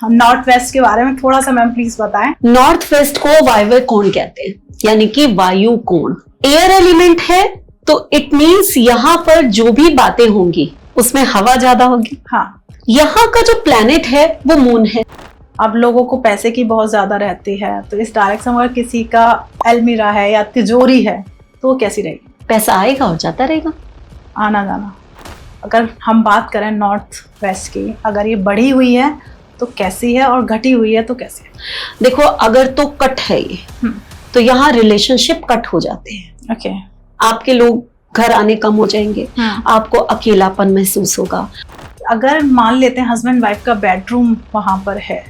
North west के बारे में थोड़ा सा मैम प्लीज बताएं। नॉर्थ वेस्ट को वायव्य कोण कहते हैं, यानी कि वायु कोण। एयर एलिमेंट है तो इट मीन्स यहाँ पर जो भी बातें होंगी उसमें हवा ज्यादा होगी। हाँ, यहाँ का जो प्लैनेट है वो मून है। अब लोगों को पैसे की बहुत ज्यादा रहती है, तो इस डायरेक्शन में अगर किसी का अलमीरा है या तिजोरी है तो वो कैसी रहेगी? पैसा आएगा और जाता रहेगा, आना जाना। अगर हम बात करें नॉर्थ वेस्ट की, अगर ये बढ़ी हुई है तो कैसी है और घटी हुई है तो कैसी है? देखो अगर तो कट है ये तो यहाँ रिलेशनशिप कट हो जाते हैं। ओके। आपके लोग घर आने कम हो जाएंगे, आपको अकेलापन महसूस होगा। अगर मान लेते हैं हस्बैंड वाइफ का बेडरूम वहां पर है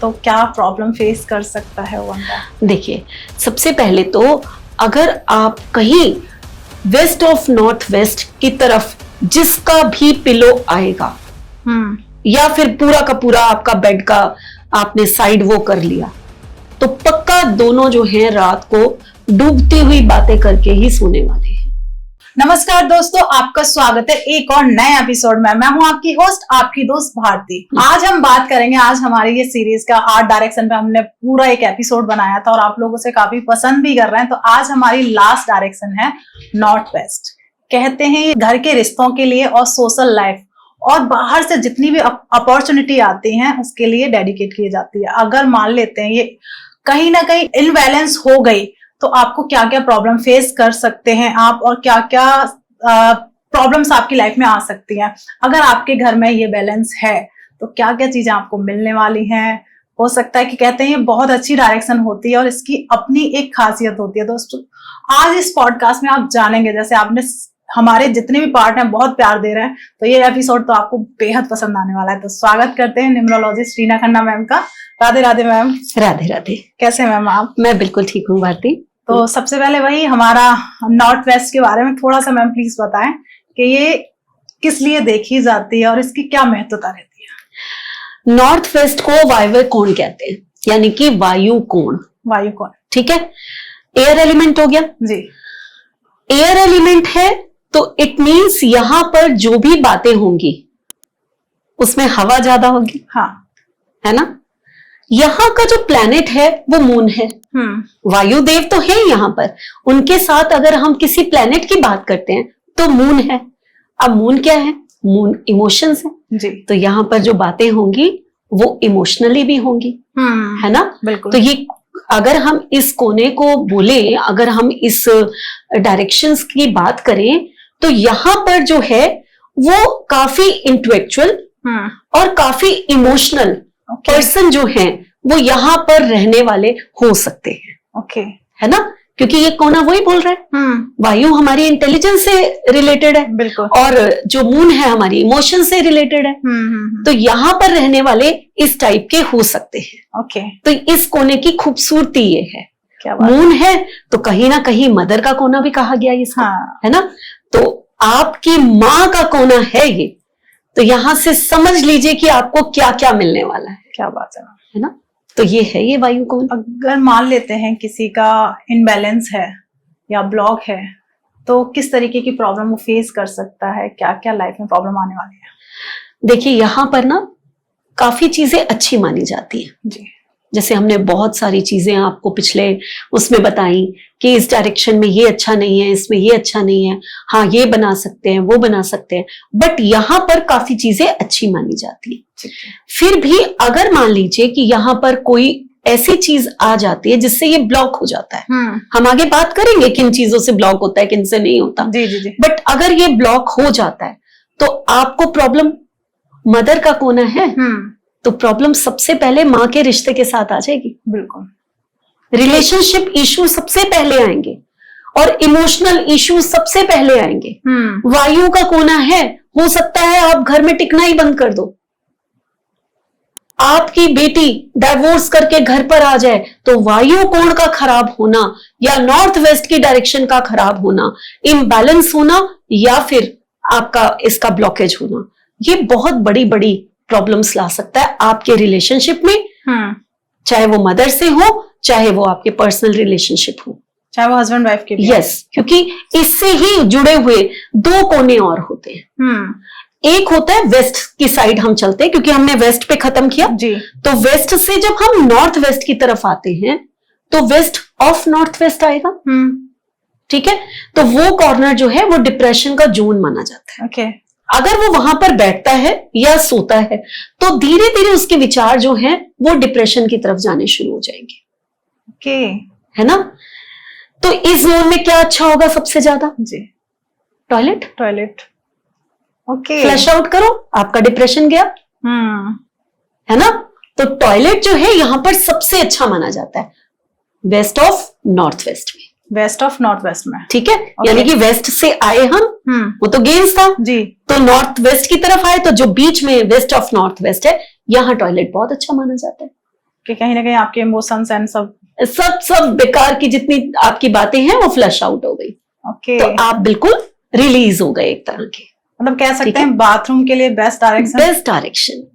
तो क्या प्रॉब्लम फेस कर सकता है वो बंदा? देखिए सबसे पहले तो अगर आप कहीं वेस्ट ऑफ नॉर्थ वेस्ट की तरफ जिसका भी पिलो आएगा या फिर पूरा का पूरा आपका बेड का आपने साइड वो कर लिया तो पक्का दोनों जो हैं रात को डूबती हुई बातें करके ही सोने वाले हैं। नमस्कार दोस्तों, आपका स्वागत है एक और नए एपिसोड में। मैं हूं आपकी होस्ट, आपकी दोस्त भारती। आज हम बात करेंगे, आज हमारी ये सीरीज का 8 डायरेक्शन पे हमने पूरा एक एपिसोड बनाया था और आप लोगों से काफी पसंद भी कर रहे हैं। तो आज हमारी लास्ट डायरेक्शन है नॉर्थ वेस्ट। कहते हैं ये घर के रिश्तों के लिए और सोशल लाइफ और बाहर से जितनी भी अपॉर्चुनिटी आती हैं उसके लिए डेडिकेट की जाती है। अगर मान लेते हैं ये कहीं ना कहीं इनबैलेंस हो गई तो आपको क्या क्या प्रॉब्लम फेस कर सकते हैं आप, और क्या क्या प्रॉब्लम्स आपकी लाइफ में आ सकती हैं। अगर आपके घर में ये बैलेंस है तो क्या क्या चीजें आपको मिलने वाली हैं। हो सकता है कि कहते हैं ये बहुत अच्छी डायरेक्शन होती है और इसकी अपनी एक खासियत होती है। दोस्तों आज इस पॉडकास्ट में आप जानेंगे, जैसे आपने हमारे जितने भी पार्ट हैं बहुत प्यार दे रहे हैं, तो ये एपिसोड तो आपको बेहद पसंद आने वाला है। तो स्वागत करते हैं न्यूमरोलॉजिस्ट रीना खन्ना मैम का। राधे राधे मैम। राधे राधे। कैसे मैम आप? मैं बिल्कुल ठीक हूँ भारती। तो सबसे पहले वही हमारा नॉर्थ वेस्ट के बारे में थोड़ा सा मैम प्लीज बताएं कि ये किस लिए देखी जाती है और इसकी क्या महत्वता रहती है? नॉर्थ वेस्ट को वायव्य कोण कहते हैं, यानी कि वायु कोण। वायु कोण, ठीक है। एयर एलिमेंट हो गया जी। एयर एलिमेंट है तो इट मीन्स यहाँ पर जो भी बातें होंगी उसमें हवा ज्यादा होगी। हाँ, है ना। यहाँ का जो प्लैनेट है वो मून है। वायु देव तो है यहाँ पर, उनके साथ अगर हम किसी प्लैनेट की बात करते हैं तो मून है। अब मून क्या है? मून इमोशंस है जी। तो यहाँ पर जो बातें होंगी वो इमोशनली भी होंगी, है ना। बिल्कुल। तो ये अगर हम इस कोने को बोले, अगर हम इस डायरेक्शंस की बात करें तो यहाँ पर जो है वो काफी इंटेलेक्चुअल और काफी इमोशनल पर्सन जो हैं वो यहाँ पर रहने वाले हो सकते हैं। ओके। है ना, क्योंकि ये कोना वही बोल रहा है वायु हमारी इंटेलिजेंस से रिलेटेड है। बिल्कुल। और जो मून है हमारी इमोशन से रिलेटेड है। तो यहाँ पर रहने वाले इस टाइप के हो सकते हैं। ओके। तो इस कोने की खूबसूरती ये है। क्या बात? मून है तो कहीं ना कहीं मदर का कोना भी कहा गया इसको। हाँ। है ना। तो आपकी माँ का कोना है ये, तो यहां से समझ लीजिए कि आपको क्या क्या मिलने वाला है। क्या बात है ना। तो ये है ये वायु कोण। अगर मान लेते हैं किसी का इनबैलेंस है या ब्लॉक है तो किस तरीके की प्रॉब्लम वो फेस कर सकता है? क्या क्या लाइफ में प्रॉब्लम आने वाली है? देखिए यहाँ पर ना काफी चीजें अच्छी मानी जाती हैं जी। जैसे हमने बहुत सारी चीजें आपको पिछले उसमें बताई कि इस डायरेक्शन में ये अच्छा नहीं है, इसमें ये अच्छा नहीं है, हाँ ये बना सकते हैं, वो बना सकते हैं, बट यहाँ पर काफी चीजें अच्छी मानी जाती है। फिर भी अगर मान लीजिए कि यहाँ पर कोई ऐसी चीज आ जाती है जिससे ये ब्लॉक हो जाता है, हम आगे बात करेंगे किन चीजों से ब्लॉक होता है किन से नहीं होता। जी जी जी। बट अगर ये ब्लॉक हो जाता है तो आपको प्रॉब्लम मदर का कोना है तो प्रॉब्लम सबसे पहले माँ के रिश्ते के साथ आ जाएगी। बिल्कुल। रिलेशनशिप इश्यू सबसे पहले आएंगे और इमोशनल इश्यू सबसे पहले आएंगे। वायु का कोना है, हो सकता है आप घर में टिकना ही बंद कर दो, आपकी बेटी डाइवोर्स करके घर पर आ जाए तो वायु कोण का खराब होना या नॉर्थ वेस्ट की डायरेक्शन का खराब होना, इम्बैलेंस होना या फिर आपका इसका ब्लॉकेज होना, ये बहुत बड़ी बड़ी प्रॉब्लम्स ला सकता है आपके रिलेशनशिप में। चाहे वो मदर से हो, चाहे वो आपके पर्सनल रिलेशनशिप हो, चाहे वो हस्बैंड वाइफ के भी। यस, क्योंकि इससे ही जुड़े हुए 2 कोने और होते हैं। एक होता है वेस्ट की साइड हम चलते हैं, क्योंकि हमने वेस्ट पे खत्म किया जी। तो वेस्ट से जब हम नॉर्थ वेस्ट की तरफ आते हैं तो वेस्ट ऑफ नॉर्थ वेस्ट आएगा। ठीक है, तो वो कॉर्नर जो है वो डिप्रेशन का जोन माना जाता है। ओके। अगर वो वहां पर बैठता है या सोता है तो धीरे धीरे उसके विचार जो हैं वो डिप्रेशन की तरफ जाने शुरू हो जाएंगे। ओके। है ना? तो इस जोन में क्या अच्छा होगा सबसे ज्यादा? जी। Toilet. Toilet. Okay. Flush out करो, आपका डिप्रेशन गया। है ना? तो टॉयलेट जो है यहां पर सबसे अच्छा माना जाता है वेस्ट ऑफ नॉर्थ वेस्ट में। वेस्ट ऑफ नॉर्थ वेस्ट में। ठीक है, यानी कि वेस्ट से आए हम, वो तो गेंस था जी, तो नॉर्थ वेस्ट की तरफ आए तो जो बीच में वेस्ट ऑफ नॉर्थ वेस्ट है यहाँ टॉयलेट बहुत अच्छा माना जाता है कि कहीं ना कहीं आपके इमोशंस एंड सब बेकार की जितनी आपकी बातें हैं वो फ्लश आउट हो गई। ओके। तो आप बिल्कुल रिलीज हो गए एक तरह के, मतलब कह सकते हैं बाथरूम के लिए best direction. Best direction.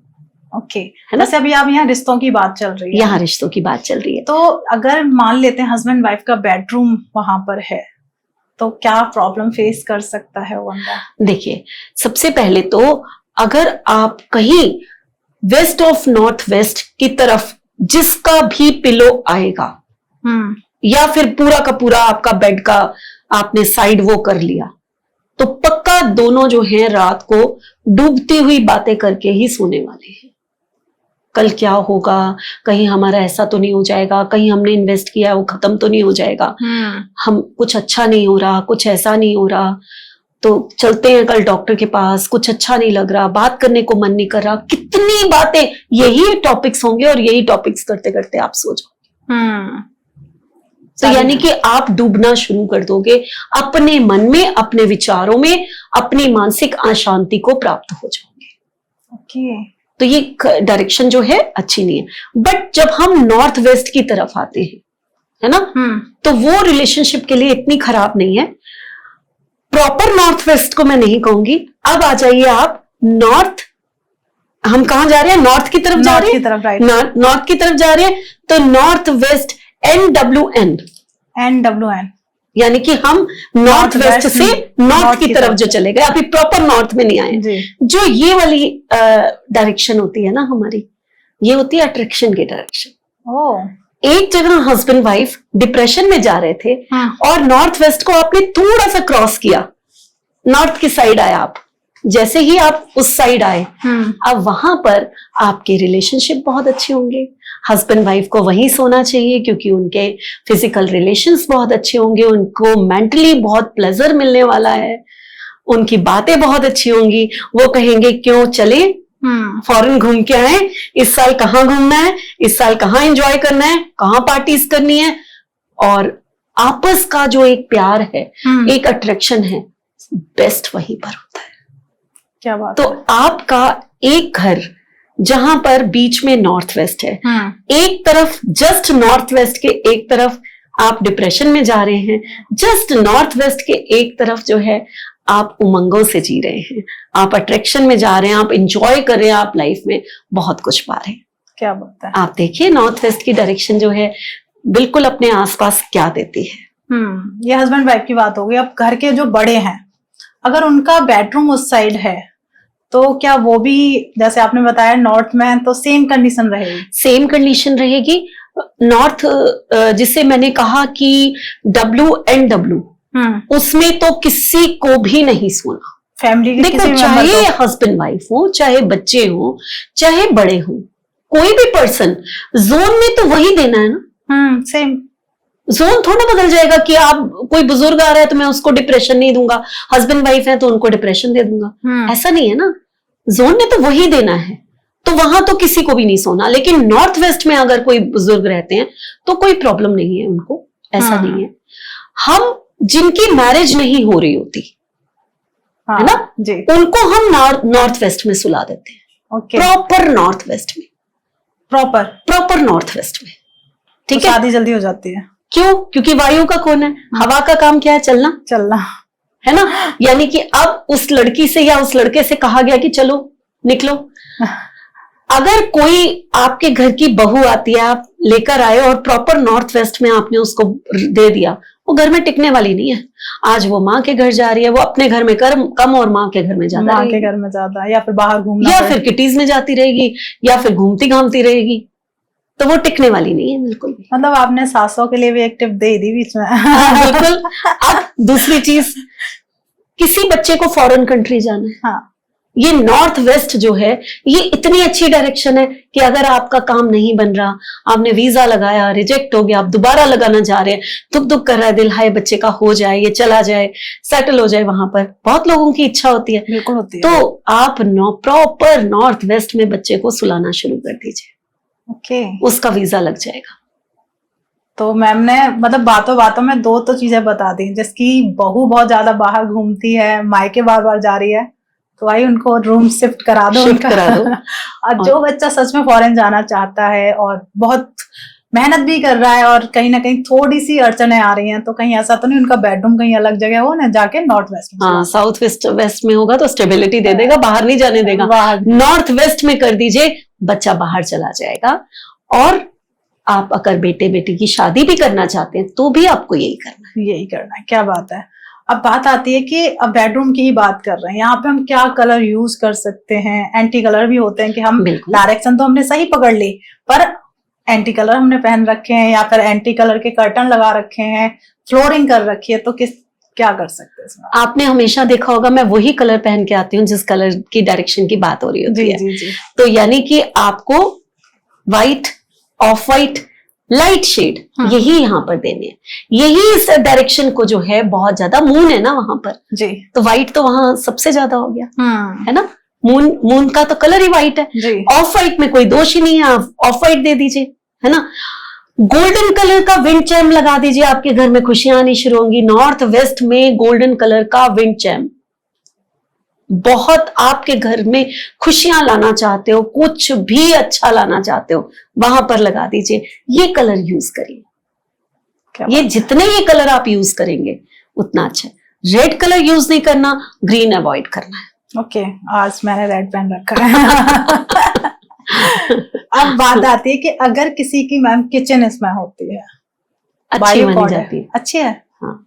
Okay, है ना? जैसे अभी आप यहाँ रिश्तों की बात चल रही है, यहाँ रिश्तों की बात चल रही है, तो अगर मान लेते हैं हस्बैंड वाइफ का बेडरूम वहां पर है तो क्या प्रॉब्लम फेस कर सकता है वो बंदा? देखिए सबसे पहले तो अगर आप कहीं वेस्ट ऑफ नॉर्थ वेस्ट की तरफ जिसका भी पिलो आएगा या फिर पूरा का पूरा आपका बेड का आपने साइड वो कर लिया तो पक्का दोनों जो हैं रात को डूबती हुई बातें करके ही सोने वाले हैं। कल क्या होगा, कहीं हमारा ऐसा तो नहीं हो जाएगा, कहीं हमने इन्वेस्ट किया है वो खत्म तो नहीं हो जाएगा, हम कुछ अच्छा नहीं हो रहा, कुछ ऐसा नहीं हो रहा, तो चलते हैं कल डॉक्टर के पास, कुछ अच्छा नहीं लग रहा, बात करने को मन नहीं कर रहा, कितनी बातें, यही टॉपिक्स होंगे और यही टॉपिक्स करते करते आप सो जाओगे। तो यानी कि आप डूबना शुरू कर दोगे अपने मन में, अपने विचारों में, अपनी मानसिक अशांति को प्राप्त हो जाओगे। ओके। तो ये डायरेक्शन जो है अच्छी नहीं है। बट जब हम नॉर्थ वेस्ट की तरफ आते हैं, है ना, तो वो रिलेशनशिप के लिए इतनी खराब नहीं है। प्रॉपर नॉर्थ वेस्ट को मैं नहीं कहूंगी। अब आ जाइए आप नॉर्थ, हम कहां जा रहे हैं? नॉर्थ की तरफ जा रहे हैं, नॉर्थ की तरफ जा रहे हैं, तो नॉर्थ वेस्ट NWN, यानी कि हम नॉर्थ वेस्ट से नॉर्थ की तरफ जो चले गए, अभी प्रॉपर नॉर्थ में नहीं आए। जो ये वाली डायरेक्शन होती है ना हमारी, ये होती है अट्रैक्शन की डायरेक्शन। एक जगह हस्बैंड वाइफ डिप्रेशन में जा रहे थे और नॉर्थ वेस्ट को आपने थोड़ा सा क्रॉस किया, नॉर्थ की साइड आए आप, जैसे ही आप उस साइड आए अब वहां पर आपके रिलेशनशिप बहुत अच्छे होंगे। हस्बैंड वाइफ को वहीं सोना चाहिए क्योंकि उनके फिजिकल रिलेशंस बहुत अच्छे होंगे, उनको मेंटली बहुत प्लेजर मिलने वाला है, उनकी बातें बहुत अच्छी होंगी। वो कहेंगे क्यों चले फॉरेन घूम के आए, इस साल कहाँ घूमना है, इस साल कहाँ एंजॉय करना है, कहाँ पार्टीज करनी है। और आपस का जो एक प्यार है, एक अट्रैक्शन है, बेस्ट वहीं पर होता है। क्या बात तो आपका एक घर जहां पर बीच में नॉर्थ वेस्ट है, एक तरफ जस्ट नॉर्थ वेस्ट के एक तरफ आप डिप्रेशन में जा रहे हैं, जस्ट नॉर्थ वेस्ट के एक तरफ जो है आप उमंगों से जी रहे हैं, आप अट्रैक्शन में जा रहे हैं, आप इंजॉय कर रहे हैं, आप लाइफ में बहुत कुछ पा रहे हैं। क्या बात है। आप देखिए नॉर्थ वेस्ट की डायरेक्शन जो है बिल्कुल अपने आसपास क्या देती है। ये हस्बैंड वाइफ की बात हो गई। अब घर के जो बड़े हैं, अगर उनका बेडरूम उस साइड है तो क्या वो भी जैसे आपने बताया नॉर्थ में तो सेम कंडीशन रहेगी? सेम कंडीशन रहेगी। नॉर्थ जिसे मैंने कहा कि WNW, उसमें तो किसी को भी नहीं सोना। फैमिली के देखो चाहे हस्बैंड वाइफ हो, चाहे बच्चे हो, चाहे बड़े हो, कोई भी पर्सन, जोन में तो वही देना है ना। सेम जोन थोड़ा बदल जाएगा कि आप कोई बुजुर्ग आ रहा है तो मैं उसको डिप्रेशन नहीं दूंगा, हस्बैंड वाइफ है तो उनको डिप्रेशन दे दूंगा, ऐसा नहीं है ना। जोन ने तो वही देना है, तो वहां तो किसी को भी नहीं सोना। लेकिन नॉर्थ वेस्ट में अगर कोई बुजुर्ग रहते हैं तो कोई प्रॉब्लम नहीं है उनको, ऐसा नहीं है। हम जिनकी मैरिज नहीं हो रही होती है ना जी, उनको हम नॉर्थ वेस्ट में सुला देते हैं। प्रॉपर नॉर्थ वेस्ट में, प्रॉपर नॉर्थ वेस्ट में, ठीक है। शादी जल्दी हो जाती है। क्यों? क्योंकि वायु का कौन है, हवा का काम क्या है? चलना है ना। यानी कि अब उस लड़की से या उस लड़के से कहा गया कि चलो निकलो। अगर कोई आपके घर की बहू आती है, आप लेकर आए और प्रॉपर नॉर्थ वेस्ट में आपने उसको दे दिया, वो घर में टिकने वाली नहीं है। आज वो माँ के घर जा रही है, वो अपने घर में कम और माँ के घर में ज्यादा, माँ के घर में ज्यादा, या फिर बाहर घूमना, या फिर किटीज में जाती रहेगी, या फिर घूमती घामती रहेगी, तो वो टिकने वाली नहीं है बिल्कुल भी। मतलब आपने सासों के लिए भी एक टिप दे दी बीच में। बिल्कुल। अब दूसरी चीज, किसी बच्चे को फॉरेन कंट्री जाना है, हाँ, ये नॉर्थ वेस्ट जो है ये इतनी अच्छी डायरेक्शन है कि अगर आपका काम नहीं बन रहा, आपने वीजा लगाया, रिजेक्ट हो गया, आप दोबारा लगाना चाह रहे हैं, दुख दुख कर रहा है दिल, हाय बच्चे का हो जाए, ये चला जाए, सेटल हो जाए वहां पर, बहुत लोगों की इच्छा होती है। बिल्कुल होती है। तो आप प्रॉपर नॉर्थ वेस्ट में बच्चे को सुलाना शुरू कर दीजिए, ओके, उसका वीजा लग जाएगा। तो मैम ने मतलब बातों बातों में दो तो चीजें बता दी, जिसकी बहू बहुत ज्यादा बाहर घूमती है, मायके बार बार जा रही है, तो भाई उनको रूम शिफ्ट करा दो, शिफ्ट करा दो। और जो बच्चा सच में फॉरेन जाना चाहता है और बहुत मेहनत भी कर रहा है और कहीं ना कहीं थोड़ी सी अड़चने आ रही हैं, तो कहीं ऐसा तो नहीं उनका बेडरूम कहीं अलग जगह हो ना, जाके नॉर्थ वेस्ट में। हाँ, साउथ वेस्ट में होगा तो स्टेबिलिटी दे देगा, बाहर नहीं जाने देगा। नॉर्थ वेस्ट में कर दीजिए, बच्चा बाहर चला जाएगा। और आप अगर बेटे बेटी की शादी भी करना चाहते हैं तो भी आपको यही करना है। यही करना है, क्या बात है। अब बात आती है कि अब बेडरूम की ही बात कर रहे हैं, यहाँ पे हम क्या कलर यूज कर सकते हैं? एंटी कलर भी होते हैं कि हम डायरेक्शन तो हमने सही पकड़ ली, पर एंटी कलर हमने पहन रखे हैं या फिर एंटी कलर के कर्टन लगा रखे हैं, फ्लोरिंग कर रखी है, तो क्या कर सकते हैं इसमें? आपने हमेशा देखा होगा मैं वही कलर पहन के आती हूँ जिस कलर की डायरेक्शन की बात हो रही होती है। जी। तो यानी कि आपको white, off white, light shade यही यहाँ पर देने हैं, यही इस डायरेक्शन को जो है बहुत ज्यादा, मून है ना वहां पर जी, तो व्हाइट तो वहां सबसे ज्यादा हो गया, है ना। मून का तो कलर ही व्हाइट है, ऑफ व्हाइट में कोई दोष ही नहीं है, आप ऑफ व्हाइट दे दीजिए, है ना। गोल्डन कलर का विंड चैम लगा दीजिए, आपके घर में खुशियां आनी शुरू होंगी। नॉर्थ वेस्ट में गोल्डन कलर का विंड चैम, बहुत आपके घर में खुशियां लाना चाहते हो, कुछ भी अच्छा लाना चाहते हो, वहां पर लगा दीजिए। ये कलर यूज करिए, ये जितने ये कलर आप यूज करेंगे उतना अच्छा है। रेड कलर यूज नहीं करना, ग्रीन अवॉइड करना है। ओके, आज मैंने रेड पेन रखा है। अब बात आती है कि अगर किसी की मैम किचन इसमें होती है, अच्छी मानी जाती है, अच्छी है, हाँ।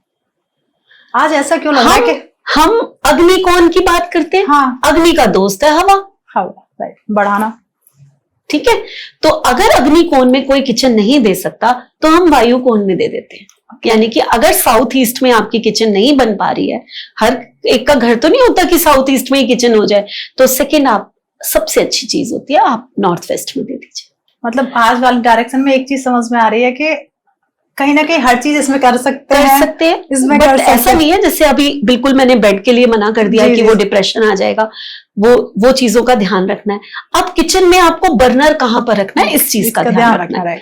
आज ऐसा क्यों लग रहा है कि हम अग्निकोण की बात करते हैं? हाँ, अग्नि का दोस्त है हवा, राइट, बढ़ाना, ठीक है। तो अगर अग्निकोण में कोई किचन नहीं दे सकता तो हम वायु कोण में दे देते हैं। यानी कि अगर साउथ ईस्ट में आपकी किचन नहीं बन पा रही है, हर एक का घर तो नहीं होता कि साउथ ईस्ट में ही किचन हो जाए, तो सेकेंड आप सबसे अच्छी चीज होती है आप नॉर्थ वेस्ट में दे दीजिए। मतलब आज वाली डायरेक्शन में एक चीज समझ में आ रही है कि कहीं ना कहीं हर चीज इसमें कर सकते हैं इसमें बट ऐसा नहीं है जैसे अभी बिल्कुल मैंने बेड के लिए मना कर दिया कि वो डिप्रेशन आ जाएगा, वो चीजों का ध्यान रखना है। अब किचन में आपको बर्नर कहां पर रखना है, इस चीज का ध्यान रखना है।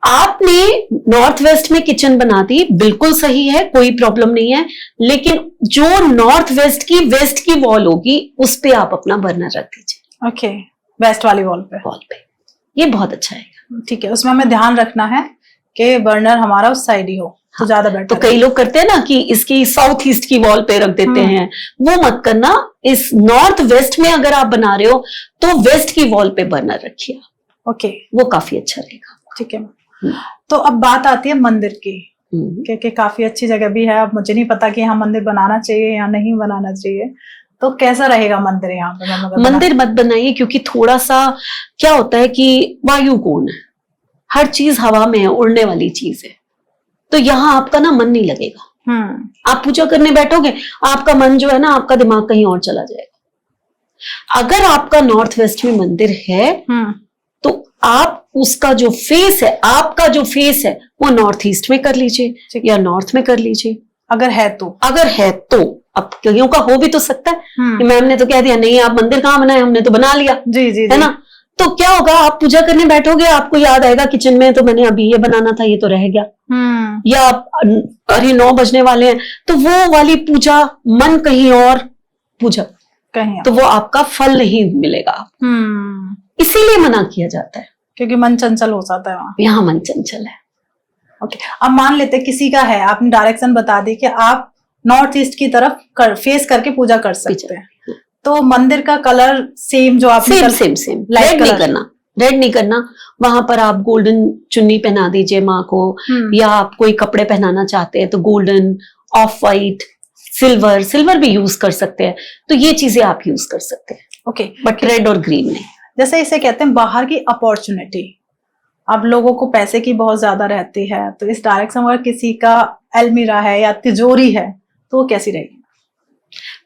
आपने नॉर्थ वेस्ट में किचन बना दी, बिल्कुल सही है, कोई प्रॉब्लम नहीं है, लेकिन जो नॉर्थ वेस्ट की वॉल होगी उस पे आप अपना बर्नर रख दीजिए। ओके, वेस्ट वाली वॉल पे ये बहुत अच्छा है, ठीक है। उसमें हमें ध्यान रखना है कि बर्नर हमारा उस साइड ही हो, तो ज्यादा बेटर। तो कई लोग करते हैं ना कि इसकी साउथ ईस्ट की वॉल पे रख देते हैं, वो मत करना। इस नॉर्थ वेस्ट में अगर आप बना रहे हो तो वेस्ट की वॉल पे बर्नर रखिए, ओके, वो काफी अच्छा रहेगा, ठीक है। तो अब बात आती है मंदिर की, क्योंकि काफी अच्छी जगह भी है। अब मुझे नहीं पता कि यहाँ मंदिर बनाना चाहिए या नहीं बनाना चाहिए, तो कैसा रहेगा मंदिर यहाँ पे? मंदिर मत बनाइए, क्योंकि थोड़ा सा क्या होता है कि वायु कोण है, हर चीज हवा में है, उड़ने वाली चीज है, तो यहाँ आपका ना मन नहीं लगेगा। आप पूजा करने बैठोगे, आपका मन जो है ना, आपका दिमाग कहीं और चला जाएगा। अगर आपका नॉर्थ वेस्ट में मंदिर है तो आप उसका जो फेस है, आपका जो फेस है, वो नॉर्थ ईस्ट में कर लीजिए या नॉर्थ में कर लीजिए, अगर है तो। अब कईयों का हो भी तो सकता है कि मैम ने तो कह दिया नहीं आप मंदिर कहाँ बनाए, हमने तो बना लिया, जी, है ना। तो क्या होगा, आप पूजा करने बैठोगे, आपको याद आएगा किचन में तो मैंने अभी ये बनाना था, ये तो रह गया, या अरे 9 बजने वाले हैं, तो वो वाली पूजा मन कहीं और, पूजा कहीं, तो वो आपका फल नहीं मिलेगा। इसीलिए मना किया जाता है, क्योंकि मन चंचल हो जाता है वहां, यहाँ मन चंचल है। ओके, अब मान लेते किसी का है, आपने डायरेक्शन बता दी कि आप नॉर्थ ईस्ट की तरफ फेस करके पूजा कर सकते हैं, तो मंदिर का कलर सेम जो आप सेम रेड नहीं करना, रेड नहीं करना, वहां पर आप गोल्डन चुन्नी पहना दीजिए माँ को, या आप कोई कपड़े पहनाना चाहते हैं तो golden, of white, silver, silver भी यूज कर सकते हैं, तो ये चीजें आप यूज कर सकते हैं। ओके, बट रेड और ग्रीन नहीं। जैसे इसे कहते हैं बाहर की अपॉर्चुनिटी, अब लोगों को पैसे की बहुत ज्यादा रहती है, तो इस डायरेक्शन में अगर किसी का अलमीरा है या तिजोरी है तो वो कैसी रहेगी?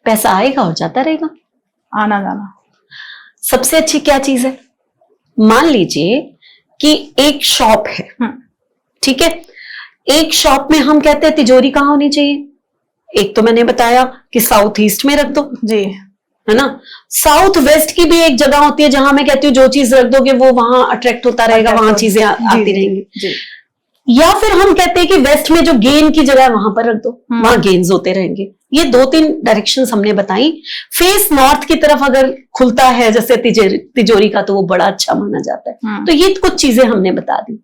पैसा आएगा और जाता रहेगा, आना जाना। सबसे अच्छी क्या चीज है, मान लीजिए कि एक शॉप है, ठीक है, एक शॉप में हम कहते हैं तिजोरी कहाँ होनी चाहिए, एक तो मैंने बताया कि साउथ ईस्ट में रख दो जी, है ना, साउथ वेस्ट की भी एक जगह होती है जहां मैं कहती हूँ जो चीज रख दोगे वो वहां अट्रैक्ट होता रहेगा, वहां चीजें आती रहेंगी। या फिर हम कहते हैं कि वेस्ट में जो गेन की जगह है वहां पर रख दो, वहां गेन्स होते रहेंगे। ये 2-3 डायरेक्शंस हमने बताई। फेस नॉर्थ की तरफ अगर खुलता है जैसे तिजोरी का, तो वो बड़ा अच्छा माना जाता है। तो ये कुछ चीजें हमने बता दी।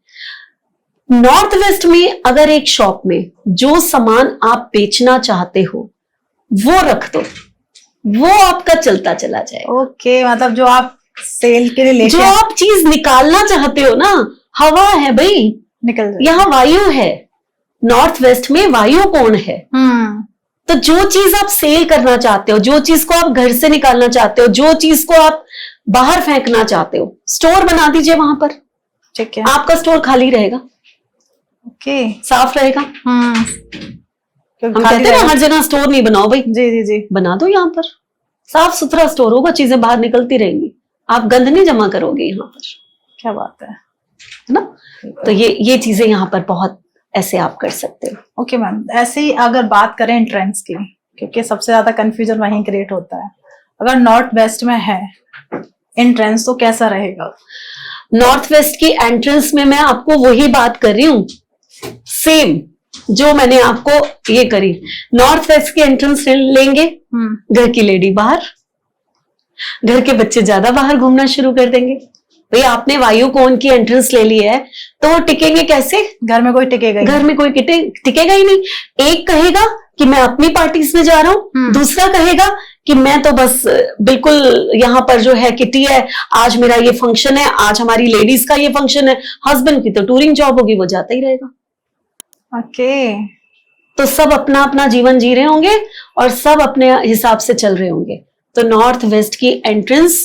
नॉर्थ वेस्ट में अगर एक शॉप में जो सामान आप बेचना चाहते हो वो रख दो, वो आपका चलता चला जाए। ओके, मतलब जो आप सेल के लिए जो आप चीज निकालना चाहते हो ना, हवा है भाई, निकल जाए। यहाँ वायु है, नॉर्थ वेस्ट में वायु कौन है। तो जो चीज आप सेल करना चाहते हो, जो चीज को आप घर से निकालना चाहते हो, जो चीज को आप बाहर फेंकना चाहते हो, स्टोर बना दीजिए वहां पर, ठीक है, आपका स्टोर खाली रहेगा। ओके, साफ रहेगा। हम कहते हैं ना हर जगह स्टोर नहीं बनाओ भाई, जी जी जी, बना दो यहाँ पर, साफ सुथरा स्टोर होगा, चीजें बाहर निकलती रहेंगी, आप गंद नहीं जमा करोगे यहाँ पर। क्या बात है ना। तो ये चीजें यहाँ पर बहुत ऐसे आप कर सकते हो। ओके मैम, ऐसे ही अगर बात करें एंट्रेंस की, क्योंकि सबसे ज्यादा कंफ्यूजन वहीं क्रिएट होता है, अगर नॉर्थ वेस्ट में है एंट्रेंस तो कैसा रहेगा? नॉर्थ वेस्ट की एंट्रेंस में मैं आपको वही बात कर रही हूँ, सेम जो मैंने आपको ये करी। नॉर्थ वेस्ट की एंट्रेंस लेंगे, घर की लेडी बाहर, घर के बच्चे ज्यादा बाहर घूमना शुरू कर देंगे। भाई आपने वायु कोण की एंट्रेंस ले ली है तो वो टिकेंगे कैसे? घर में कोई टिकेगा ही, घर में कोई टिकेगा ही नहीं। एक कहेगा कि मैं अपनी पार्टीज में जा रहा हूँ, दूसरा कहेगा कि मैं तो बस बिल्कुल यहाँ पर जो है किटी है, आज मेरा ये फंक्शन है, आज हमारी लेडीज का ये फंक्शन है। हस्बैंड की तो टूरिंग जॉब होगी, वो जाता ही रहेगा। ओके, तो सब अपना अपना जीवन जी रहे होंगे और सब अपने हिसाब से चल रहे होंगे। तो नॉर्थ वेस्ट की एंट्रेंस,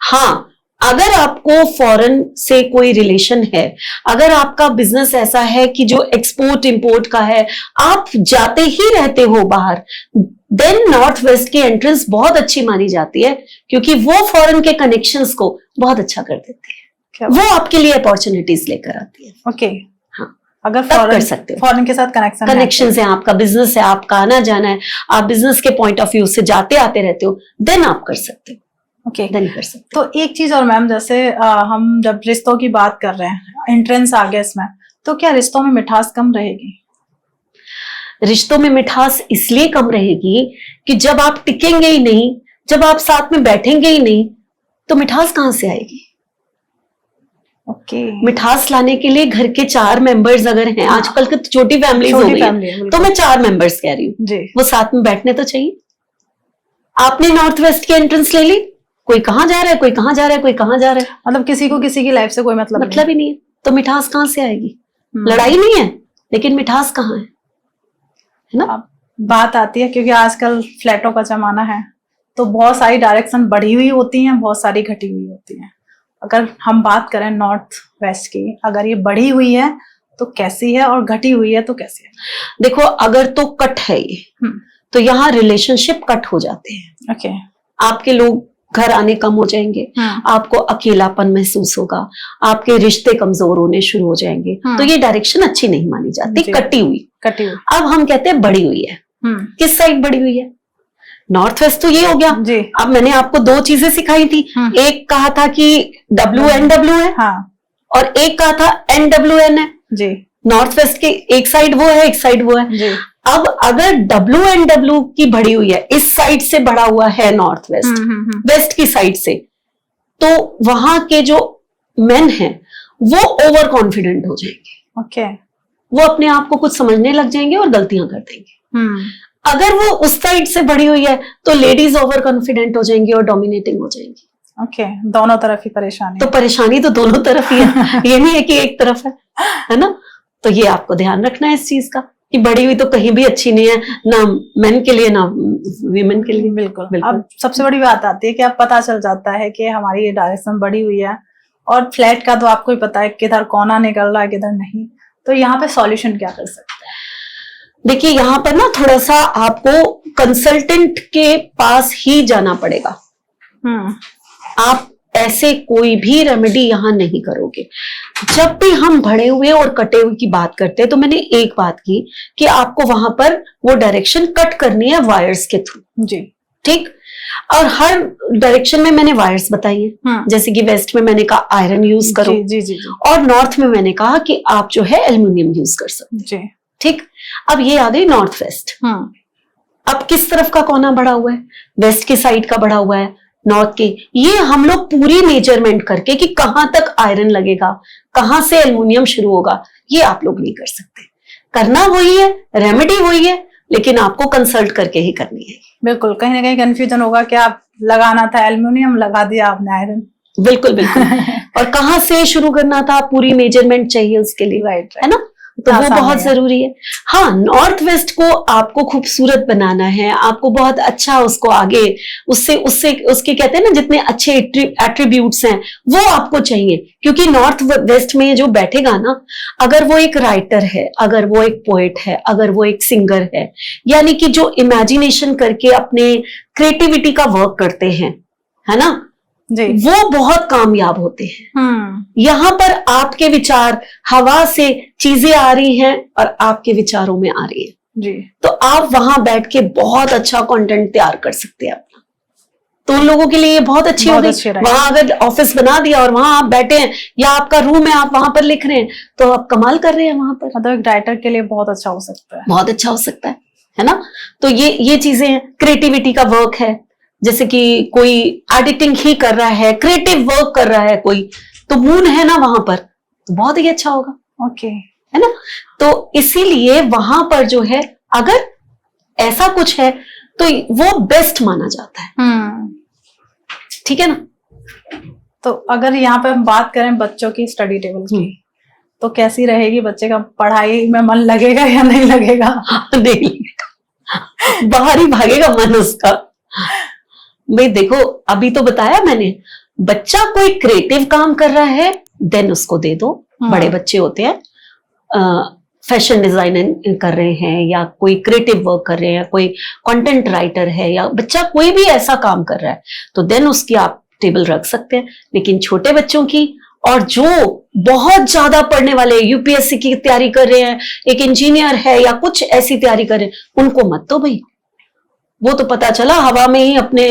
हाँ, अगर आपको फॉरेन से कोई रिलेशन है, अगर आपका बिजनेस ऐसा है कि जो एक्सपोर्ट इंपोर्ट का है, आप जाते ही रहते हो बाहर, देन नॉर्थ वेस्ट की एंट्रेंस बहुत अच्छी मानी जाती है, क्योंकि वो फॉरेन के कनेक्शंस को बहुत अच्छा कर देती है, वो आपके लिए अपॉर्चुनिटीज लेकर आती है। ओके, हाँ, अगर कर सकते हो, फॉरेन के साथ कनेक्शन है, आपका बिजनेस है, आपका आना जाना है, आप बिजनेस के पॉइंट ऑफ व्यू से जाते आते रहते हो, देन आप कर सकते हो। ओके, देन कर सकते। तो एक चीज और मैम, जैसे हम जब रिश्तों की बात कर रहे हैं, एंट्रेंस आ गया इसमें, तो क्या रिश्तों में मिठास कम रहेगी? रिश्तों में मिठास इसलिए कम रहेगी कि जब आप टिकेंगे ही नहीं, जब आप साथ में बैठेंगे ही नहीं, तो मिठास कहां से आएगी? ओके, मिठास लाने के लिए घर के 4 मेंबर्स अगर हैं, आजकल की छोटी फैमिलीज हो गई है, तो मैं 4 मेंबर्स कह रही हूँ, वो साथ में बैठने तो चाहिए। आपने नॉर्थ वेस्ट की एंट्रेंस ले ली, कोई कहां जा रहा है, कोई कहां जा रहा है, कोई कहां जा रहा है, मतलब किसी को किसी की लाइफ से कोई मतलब ही नहीं है, तो मिठास कहां से आएगी? लड़ाई नहीं है, लेकिन मिठास कहां है ना? बात आती है क्योंकि आजकल फ्लैटों का जमाना है, तो बहुत सारी डायरेक्शन बढ़ी हुई होती हैं, बहुत सारी घटी हुई होती हैं। अगर हम बात करें नॉर्थ वेस्ट की, अगर ये बढ़ी हुई है तो कैसी है, और घटी हुई है तो कैसी है? देखो, अगर तो कट है ये, तो यहाँ रिलेशनशिप कट हो जाते हैं। ओके, आपके लोग घर आने कम हो जाएंगे, आपको अकेलापन महसूस होगा, आपके रिश्ते कमजोर होने शुरू हो जाएंगे, तो ये डायरेक्शन अच्छी नहीं मानी जाती, कटी हुई। अब हम कहते हैं बढ़ी हुई है। किस साइड बढ़ी हुई है? नॉर्थ वेस्ट तो ये हो गया जी। अब मैंने आपको 2 चीजें सिखाई थी, एक कहा था कि WNW है, और एक कहा था NWN है जी। नॉर्थ वेस्ट के एक साइड वो है, एक साइड वो है जी। अब अगर WNW की बढ़ी हुई है, इस साइड से बढ़ा हुआ है नॉर्थ वेस्ट, वेस्ट की साइड से, तो वहां के जो मेन हैं वो ओवर कॉन्फिडेंट हो जाएंगे। ओके, वो अपने आप को कुछ समझने लग जाएंगे और गलतियां कर देंगे। अगर वो उस साइड से बढ़ी हुई है तो लेडीज ओवर कॉन्फिडेंट हो जाएंगी और डोमिनेटिंग हो जाएंगी। ओके, दोनों तरफ ही परेशानी तो परेशानी तो दोनों तरफ ही है, ये नहीं है कि एक तरफ है ना। तो ये आपको ध्यान रखना है इस चीज का कि बढ़ी हुई तो कहीं भी अच्छी नहीं है, ना मेन के लिए ना वीमेन के लिए। बिल्कुल। अब सबसे बड़ी बात आती है कि अब पता चल जाता है कि हमारी ये डायरेक्शन बढ़ी हुई है, और फ्लैट का तो आपको ही पता है किधर कोना निकल रहा है किधर नहीं, तो यहाँ पे सॉल्यूशन क्या कर सकते हैं? देखिए यहाँ पर ना थोड़ा सा आपको कंसल्टेंट के पास ही जाना पड़ेगा। आप ऐसे कोई भी रेमेडी यहाँ नहीं करोगे। जब भी हम बढ़े हुए और कटे हुए की बात करते हैं तो मैंने एक बात की कि आपको वहां पर वो डायरेक्शन कट करनी है वायर्स के थ्रू जी, ठीक। और हर डायरेक्शन में मैंने वायर्स बताई है, जैसे कि वेस्ट में मैंने कहा आयरन यूज करो, जी, जी, जी, जी। और नॉर्थ में मैंने कहा कि आप जो है एल्युमिनियम यूज कर सकते जी, ठीक। अब ये आ गई नॉर्थ वेस्ट। अब किस तरफ का कोना बढ़ा हुआ है? वेस्ट की साइड का बढ़ा हुआ है, नॉर्थ की। ये हम लोग पूरी मेजरमेंट करके कि कहां तक आयरन लगेगा, कहां से एल्युमिनियम शुरू होगा, ये आप लोग नहीं कर सकते। करना वही है, रेमेडी वही है, लेकिन आपको कंसल्ट करके ही करनी है। बिल्कुल, कहीं ना कहीं कंफ्यूजन होगा कि आप लगाना था एल्युमिनियम, लगा दिया आपने आयरन। बिल्कुल बिल्कुल। और कहां से शुरू करना था, पूरी मेजरमेंट चाहिए उसके लिए, राइट, है ना। तो वो बहुत जरूरी है। हाँ, नॉर्थ वेस्ट को आपको खूबसूरत बनाना है, आपको बहुत अच्छा उसको आगे उससे उससे उसके कहते हैं ना जितने अच्छे एट्रीब्यूट्स हैं वो आपको चाहिए। क्योंकि नॉर्थ वेस्ट में जो बैठेगा ना, अगर वो एक राइटर है, अगर वो एक पोएट है, अगर वो एक सिंगर है, यानी कि जो इमेजिनेशन करके अपने क्रिएटिविटी का वर्क करते हैं, है ना जी, वो बहुत कामयाब होते हैं। यहाँ पर आपके विचार, हवा से चीजें आ रही हैं और आपके विचारों में आ रही है जी, तो आप वहां बैठ के बहुत अच्छा कंटेंट तैयार कर सकते हैं अपना। तो उन लोगों के लिए ये बहुत अच्छी हो गई। वहां अगर ऑफिस बना दिया और वहां आप बैठे हैं या आपका रूम है, आप वहां पर लिख रहे हैं, तो आप कमाल कर रहे हैं वहां पर। मतलब एक राइटर के लिए बहुत अच्छा हो सकता है, बहुत अच्छा हो सकता है ना। तो ये चीजें हैं, क्रिएटिविटी का वर्क है, जैसे कि कोई एडिटिंग ही कर रहा है, क्रिएटिव वर्क कर रहा है कोई, तो मून है ना वहां पर, तो बहुत ही अच्छा होगा। ओके, है ना। तो इसीलिए वहां पर जो है अगर ऐसा कुछ है तो वो बेस्ट माना जाता है। ठीक है ना। तो अगर यहाँ पे हम बात करें बच्चों की स्टडी टेबल की, तो कैसी रहेगी? बच्चे का पढ़ाई में मन लगेगा या नहीं लगेगा? नहीं, बाहर ही भागेगा मन उसका। भाई देखो, अभी तो बताया मैंने, बच्चा कोई क्रिएटिव काम कर रहा है देन उसको दे दो। बड़े बच्चे होते हैं, फैशन डिजाइनिंग कर रहे हैं या कोई क्रिएटिव वर्क कर रहे हैं, कोई कंटेंट राइटर है, या बच्चा कोई भी ऐसा काम कर रहा है तो देन उसकी आप टेबल रख सकते हैं। लेकिन छोटे बच्चों की, और जो बहुत ज्यादा पढ़ने वाले, यूपीएससी की तैयारी कर रहे हैं, एक इंजीनियर है या कुछ ऐसी तैयारी कर रहे हैं, उनको मत दो भाई। वो तो पता चला हवा में ही अपने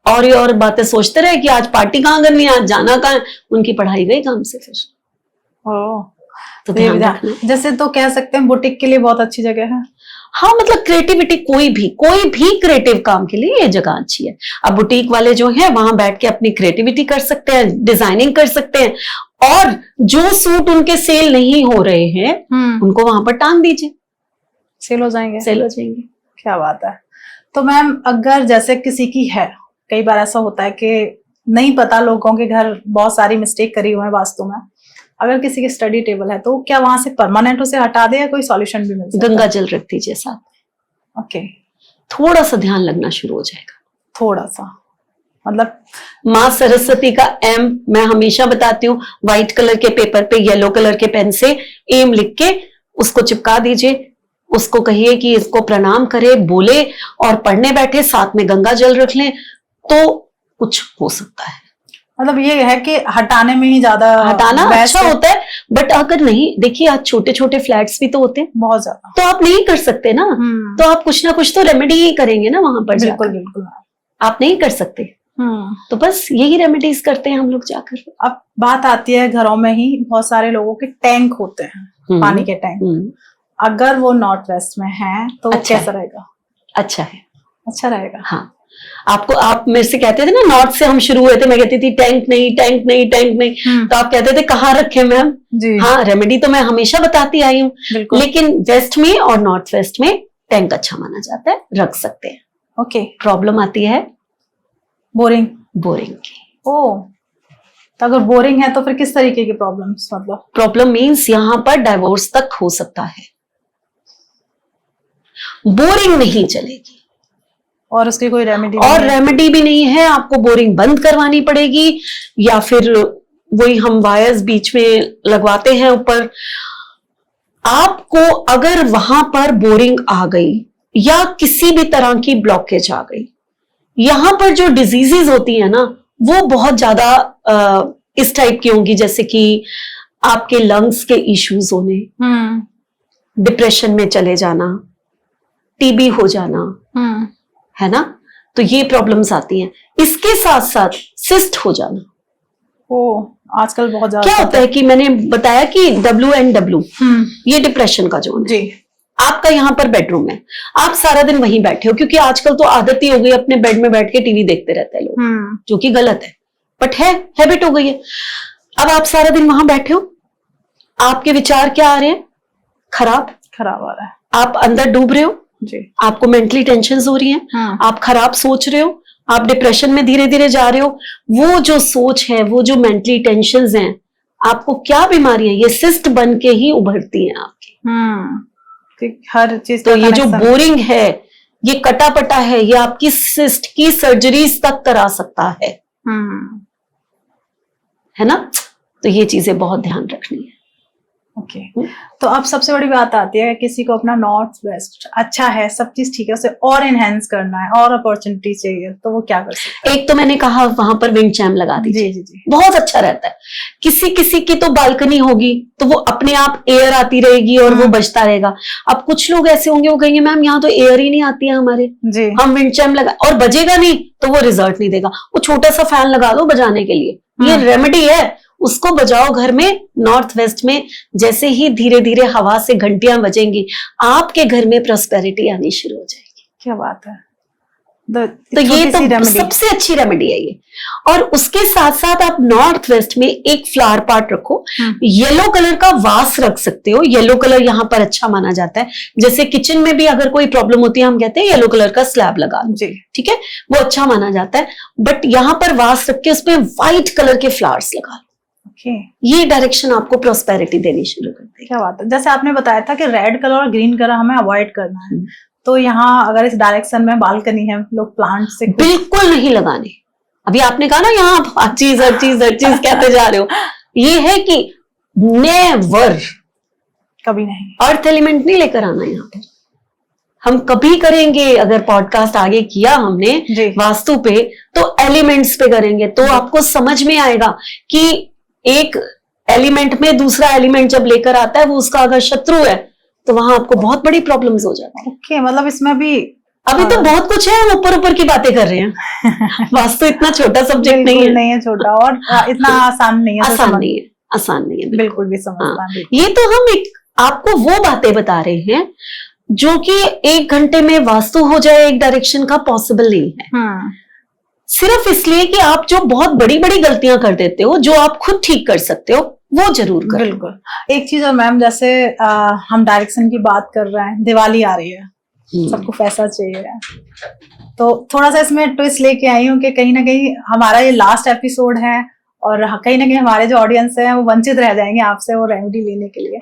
और बातें सोचते रहे कि आज पार्टी कहाँ करनी है, आज जाना कहाँ है, उनकी पढ़ाई गई काम से फिर। तो जैसे तो कह सकते हैं बुटीक के लिए बहुत अच्छी जगह है। हाँ, मतलब क्रिएटिविटी, कोई भी क्रिएटिव काम के लिए ये जगह अच्छी है। अब बुटीक वाले जो हैं वहां बैठ के अपनी क्रिएटिविटी कर सकते हैं, डिजाइनिंग कर सकते हैं, और जो सूट उनके सेल नहीं हो रहे हैं उनको वहां पर टांग दीजिए, सेल हो जाएंगे। क्या बात है। तो मैम अगर जैसे किसी की है, कई बार ऐसा होता है कि नहीं पता, लोगों के घर बहुत सारी मिस्टेक करी हुए हैं वास्तु में, अगर किसी की स्टडी टेबल है तो क्या वहां से परमानेंट उसे हटा दे या कोई सॉल्यूशन भी मिल सकता है? गंगा जल रख दीजिए साथ। ओके, थोड़ा सा ध्यान लगना शुरू हो जाएगा। थोड़ा सा मतलब माँ सरस्वती का एम मैं हमेशा बताती हूँ, व्हाइट कलर के पेपर पे येलो कलर के पेन से एम लिख के उसको चिपका दीजिए। उसको कहिए कि इसको प्रणाम करे, बोले, और पढ़ने बैठे साथ में गंगा जल रख लें तो कुछ हो सकता है। मतलब ये है कि हटाने में ही ज्यादा हटाना अच्छा होता है, बट अगर नहीं, देखिए आज छोटे छोटे फ्लैट्स भी तो होते हैं बहुत ज्यादा, तो आप नहीं कर सकते ना, तो आप कुछ ना कुछ तो रेमेडी ही करेंगे ना वहां पर। बिल्कुल बिल्कुल, आप नहीं कर सकते तो बस यही रेमेडीज करते हैं हम लोग जाकर। अब बात आती है घरों में ही बहुत सारे लोगों के टैंक होते हैं, पानी के टैंक, अगर वो नॉर्थ वेस्ट में है तो अच्छा कैसा रहेगा? अच्छा है, अच्छा रहेगा। हाँ, आप मेरे से कहते थे ना नॉर्थ से हम शुरू हुए थे, मैं कहती थी टैंक नहीं टैंक नहीं टैंक नहीं, तो आप कहते थे कहाँ रखे मैम। हाँ, रेमेडी तो मैं हमेशा बताती आई हूँ, लेकिन वेस्ट में और नॉर्थ वेस्ट में टैंक अच्छा माना जाता है, रख सकते हैं। ओके, प्रॉब्लम आती है बोरिंग की। ओ, तो अगर बोरिंग है तो फिर किस तरीके की प्रॉब्लम्स, मतलब? प्रॉब्लम मीन्स यहाँ पर डाइवोर्स तक हो सकता है। बोरिंग नहीं चलेगी और उसकी कोई रेमेडी और रेमेडी भी नहीं है, आपको बोरिंग बंद करवानी पड़ेगी, या फिर वही हम वायर्स बीच में लगवाते हैं ऊपर। आपको अगर वहां पर बोरिंग आ गई या किसी भी तरह की ब्लॉकेज आ गई, यहां पर जो डिजीजेस होती है ना वो बहुत ज्यादा इस टाइप की होंगी, जैसे कि आपके लंग्स के इश्यूज होने, डिप्रेशन में चले जाना, टीबी हो जाना, है ना, तो ये प्रॉब्लम्स आती हैं। इसके साथ साथ सिस्ट हो जाना। ओ, आजकल बहुत ज्यादा क्या होता है कि मैंने बताया कि WNW, ये डिप्रेशन का जोन जी। आपका यहाँ पर बेडरूम है, आप सारा दिन वहीं बैठे हो, क्योंकि आजकल तो आदत ही हो गई अपने बेड में बैठ के टीवी देखते रहते हैं लोग, जो कि गलत है, बट है, हैबिट हो गई है। अब आप सारा दिन वहां बैठे हो, आपके विचार क्या आ रहे हैं? खराब आ रहा है। आप अंदर डूब रहे हो जी। आपको मेंटली टेंशन हो रही है, आप खराब सोच रहे हो, आप डिप्रेशन में धीरे धीरे जा रहे हो। वो जो सोच है, वो जो मेंटली टेंशन्स हैं, आपको क्या बीमारी है, ये सिस्ट बन के ही उभरती हैं आपकी। हर चीज तो ये जो बोरिंग है, ये कटा पटा है, ये आपकी सिस्ट की सर्जरीज तक करा सकता है ना। तो ये चीजें बहुत ध्यान रखनी है। ओके। तो अब सबसे बड़ी बात आती है, किसी को अपना नॉर्थ वेस्ट अच्छा है, सब चीज ठीक है, उसे और एनहेंस करना है और अपॉर्चुनिटी चाहिए, तो वो क्या कर सकते हैं? एक तो मैंने कहा वहां पर विंड चैम लगा दीजिए। जी जी जी, बहुत अच्छा रहता है। किसी किसी की तो बालकनी होगी तो वो अपने आप एयर आती रहेगी और वो बजता रहेगा। अब कुछ लोग ऐसे होंगे, वो कहेंगे मैम यहाँ तो एयर ही नहीं आती है हमारे जी, हम विंड चैम लगा, और बजेगा नहीं तो वो रिजल्ट नहीं देगा। वो छोटा सा फैन लगा दो बजाने के लिए, ये रेमेडी है, उसको बजाओ घर में नॉर्थ वेस्ट में। जैसे ही धीरे धीरे हवा से घंटियां बजेंगी, आपके घर में प्रॉस्पेरिटी आनी शुरू हो जाएगी। क्या बात है। तो ये तो सबसे अच्छी रेमेडी है ये। और उसके साथ साथ आप नॉर्थ वेस्ट में एक फ्लावर पॉट रखो, येलो कलर का वास रख सकते हो। येलो कलर यहाँ पर अच्छा माना जाता है। जैसे किचन में भी अगर कोई प्रॉब्लम होती है, हम कहते हैं येलो कलर का स्लैब लगा दो, ठीक है, वो अच्छा माना जाता है। बट यहाँ पर वास रख के उसमें व्हाइट कलर के फ्लावर्स लगा लो। ये डायरेक्शन आपको प्रॉस्पेरिटी देनी शुरू कर देगी। क्या बात है। जैसे आपने बताया था कि रेड कलर और ग्रीन कलर हमें अवॉइड करना है, तो यहाँ अगर इस डायरेक्शन में बाल्कनी है, लोग प्लांट से बिल्कुल नहीं लगाने। अभी आपने कहा ना यहाँ आप हर चीज कहते जा रहे हो, ये है कि नेवर, कभी नहीं अर्थ एलिमेंट नहीं लेकर आना यहाँ पर। हम कभी करेंगे, अगर पॉडकास्ट आगे किया हमने वास्तु पे, तो एलिमेंट्स पे करेंगे, तो आपको समझ में आएगा कि एक एलिमेंट में दूसरा एलिमेंट जब लेकर आता है, वो उसका अगर शत्रु है, तो वहां आपको बहुत बड़ी प्रॉब्लम्स हो जाती है। ओके, मतलब इसमें भी अभी तो बहुत कुछ है, हम ऊपर ऊपर की बातें कर रहे हैं। वास्तु इतना छोटा सब्जेक्ट नहीं है छोटा, और इतना आसान नहीं है, आसान नहीं है बिल्कुल भी समझना। ये तो हम आपको वो बातें बता रहे हैं जो कि 1 घंटे में वास्तु हो जाए एक डायरेक्शन का पॉसिबल नहीं है। सिर्फ इसलिए कि आप जो बहुत बड़ी बड़ी गलतियां कर देते हो, जो आप खुद ठीक कर सकते हो, वो जरूर करें। बिल्कुल। एक चीज और मैम, जैसे हम डायरेक्शन की बात कर रहे हैं, दिवाली आ रही है, सबको पैसा चाहिए, तो थोड़ा सा इसमें ट्विस्ट लेके आई हूँ कि कहीं ना कहीं हमारा ये लास्ट एपिसोड है और कहीं ना कहीं हमारे जो ऑडियंस है वो वंचित रह जाएंगे आपसे वो रेमेडी लेने के लिए।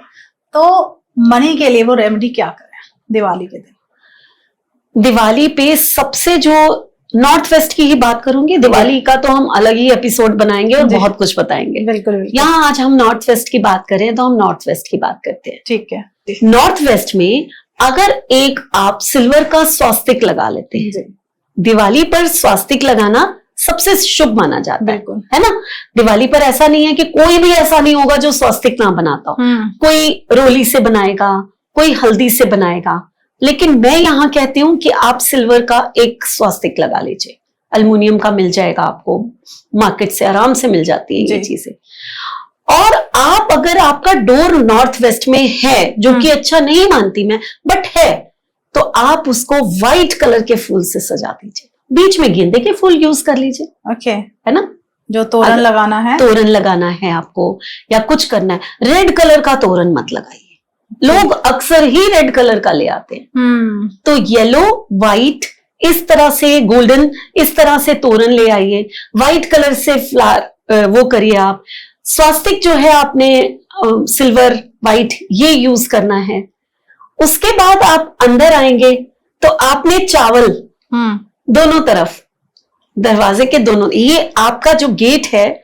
तो मनी के लिए वो रेमेडी क्या करें दिवाली के दिन? दिवाली पे सबसे जो नॉर्थ वेस्ट की ही बात करूंगी, दिवाली का तो हम अलग ही एपिसोड बनाएंगे और बहुत कुछ बताएंगे। बिल्कुल। यहाँ आज हम नॉर्थ वेस्ट की बात करें तो हम नॉर्थ वेस्ट की बात करते हैं। ठीक है। नॉर्थ वेस्ट में अगर एक आप सिल्वर का स्वास्तिक लगा लेते हैं, दिवाली पर स्वास्तिक लगाना सबसे शुभ माना जाता है ना। दिवाली पर ऐसा नहीं है कि कोई भी ऐसा नहीं होगा जो स्वास्तिक ना बनाता हो। कोई रोली से बनाएगा, कोई हल्दी से बनाएगा, लेकिन मैं यहाँ कहती हूँ कि आप सिल्वर का एक स्वास्तिक लगा लीजिए। एल्युमिनियम का मिल जाएगा आपको, मार्केट से आराम से मिल जाती है ये चीजें। और आप अगर आपका डोर नॉर्थ वेस्ट में है, जो कि अच्छा नहीं मानती मैं, बट है, तो आप उसको व्हाइट कलर के फूल से सजा दीजिए। बीच में गेंदे के फूल यूज कर लीजिए, ओके, है ना। जो तोरण लगाना है आपको या कुछ करना है, रेड कलर का तोरण मत लगाइए। लोग अक्सर ही रेड कलर का ले आते हैं। तो येलो, व्हाइट, इस तरह से गोल्डन, इस तरह से तोरण ले आइए, व्हाइट कलर से फ्लावर वो करिए आप। स्वास्तिक जो है आपने सिल्वर व्हाइट ये यूज करना है। उसके बाद आप अंदर आएंगे तो आपने चावल दोनों तरफ, दरवाजे के दोनों, ये आपका जो गेट है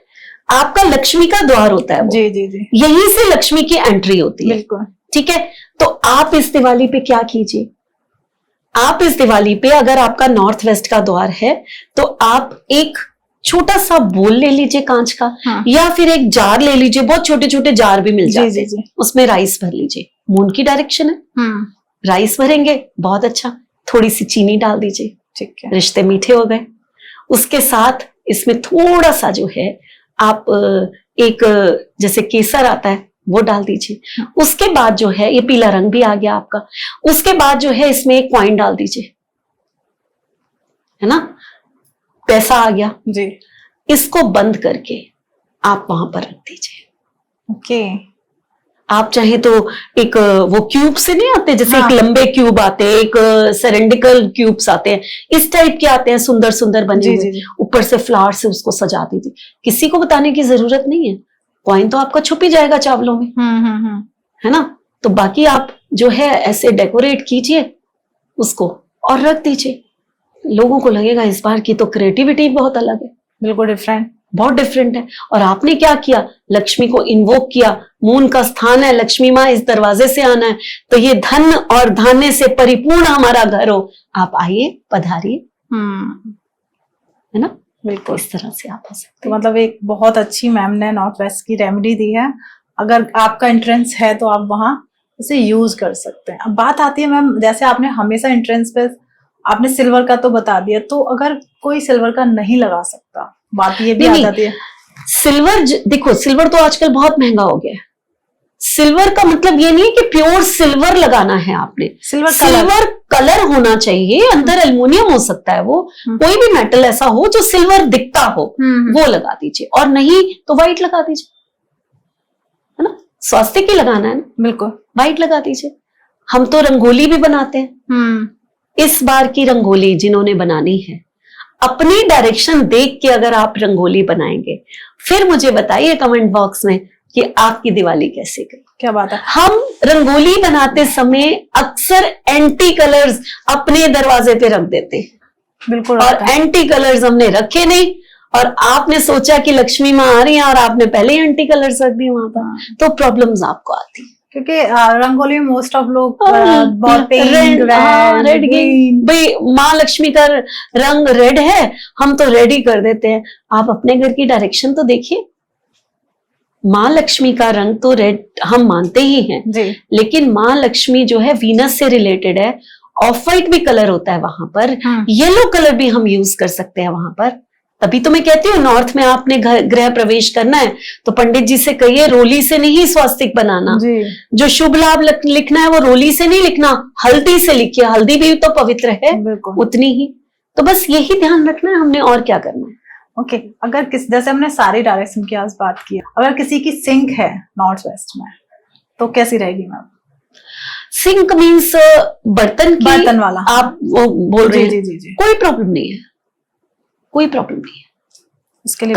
आपका लक्ष्मी का द्वार होता है वो। जी जी जी, यहीं से लक्ष्मी की एंट्री होती है। बिल्कुल। ठीक है, तो आप इस दिवाली पे क्या कीजिए, आप इस दिवाली पे अगर आपका नॉर्थ वेस्ट का द्वार है तो आप एक छोटा सा बोल ले लीजिए कांच का, हाँ। या फिर एक जार ले लीजिए, बहुत छोटे छोटे जार भी मिल जाते जी। हैं, उसमें राइस भर लीजिए। मून की डायरेक्शन है, राइस भरेंगे, बहुत अच्छा, थोड़ी सी चीनी डाल दीजिए, ठीक है, रिश्ते मीठे हो गए। उसके साथ इसमें थोड़ा सा जो है आप एक जैसे केसर आता है वो डाल दीजिए। उसके बाद जो है ये पीला रंग भी आ गया आपका। उसके बाद जो है इसमें एक कॉइन डाल दीजिए, है ना, पैसा आ गया जी। इसको बंद करके आप वहां पर रख दीजिए। ओके। आप चाहे तो एक वो क्यूब से नहीं आते जैसे, हाँ। एक लंबे क्यूब आते हैं, एक सिलेंड्रिकल क्यूब्स आते हैं, इस टाइप के आते हैं, सुंदर सुंदर बने जी, हुए, जी। ऊपर से फ्लावर से उसको सजा दीजिए। किसी को बताने की जरूरत नहीं है, कॉइन तो आपका छुप ही जाएगा चावलों में, है ना। तो बाकी आप जो है ऐसे डेकोरेट कीजिए उसको और रख दीजिए। लोगों को लगेगा इस बार की तो क्रिएटिविटी बहुत अलग है, बिल्कुल डिफरेंट, बहुत डिफरेंट है। और आपने क्या किया, लक्ष्मी को इन्वोक किया, मून का स्थान है, लक्ष्मी माँ इस दरवाजे से आना है, तो ये धन और धान्य से परिपूर्ण हमारा घर हो, आप आइए, पधारिए, है ना। बिल्कुल। इस तरह से आप आ सकते तो हैं। मतलब एक बहुत अच्छी मैम ने नॉर्थ वेस्ट की रेमेडी दी है। अगर आपका एंट्रेंस है तो आप वहां उसे यूज कर सकते हैं। अब बात आती है मैम, जैसे आपने हमेशा एंट्रेंस पे आपने सिल्वर का तो बता दिया, तो अगर कोई सिल्वर का नहीं लगा सकता, बात ये भी आ जाती है। सिल्वर देखो, सिल्वर तो आजकल बहुत महंगा हो गया है। सिल्वर का मतलब ये नहीं है कि प्योर सिल्वर लगाना है आपने, सिल्वर कलर होना चाहिए, अंदर एल्युमिनियम हो सकता है, वो कोई भी मेटल ऐसा हो जो सिल्वर दिखता हो वो लगा दीजिए, और नहीं तो व्हाइट लगा दीजिए, है ना। स्वास्तिक ही लगाना है ना, बिल्कुल, व्हाइट लगा दीजिए। हम तो रंगोली भी बनाते हैं। इस बार की रंगोली जिन्होंने बनानी है, अपनी डायरेक्शन देख के अगर आप रंगोली बनाएंगे, फिर मुझे बताइए कमेंट बॉक्स में कि आपकी दिवाली कैसे गई। क्या बात है। हम रंगोली बनाते समय अक्सर एंटी कलर्स अपने दरवाजे पे रख देते हैं, बिल्कुल, और एंटी कलर्स हमने रखे नहीं, और आपने सोचा कि लक्ष्मी माँ आ रही है और आपने पहले ही एंटी कलर्स रख दिए वहां पर, तो प्रॉब्लम्स आपको आती है। क्योंकि रंगोली में मोस्ट ऑफ लोग बहुत पिंक, रेड, ग्रीन, भाई माँ लक्ष्मी का रंग रेड है, हम तो रेड ही कर देते हैं। आप अपने घर की डायरेक्शन तो देखिए, माँ लक्ष्मी का रंग तो रेड हम मानते ही हैं जी, लेकिन माँ लक्ष्मी जो है वीनस से रिलेटेड है, ऑफ वाइट भी कलर होता है वहां पर, येलो कलर भी हम यूज कर सकते हैं वहां पर। तभी तो मैं कहती हूँ नॉर्थ में आपने गृह प्रवेश करना है तो पंडित जी से कहिए रोली से नहीं स्वास्तिक बनाना जी। जो शुभ लाभ लिखना है वो रोली से नहीं लिखना, हल्दी से लिखिए, हल्दी भी तो पवित्र है उतनी ही। तो बस यही ध्यान रखना है हमने, और क्या करना है। ओके, अगर जैसे हमने सारी डायरेक्शन की आज बात की, अगर किसी की सिंक है नॉर्थ वेस्ट में तो कैसी रहेगी मैम? सिंक मीन्स बर्तन वाला आप वो बोल रहे हैं? जी। कोई प्रॉब्लम नहीं है, कोई प्रॉब्लम नहीं है। उसके लिए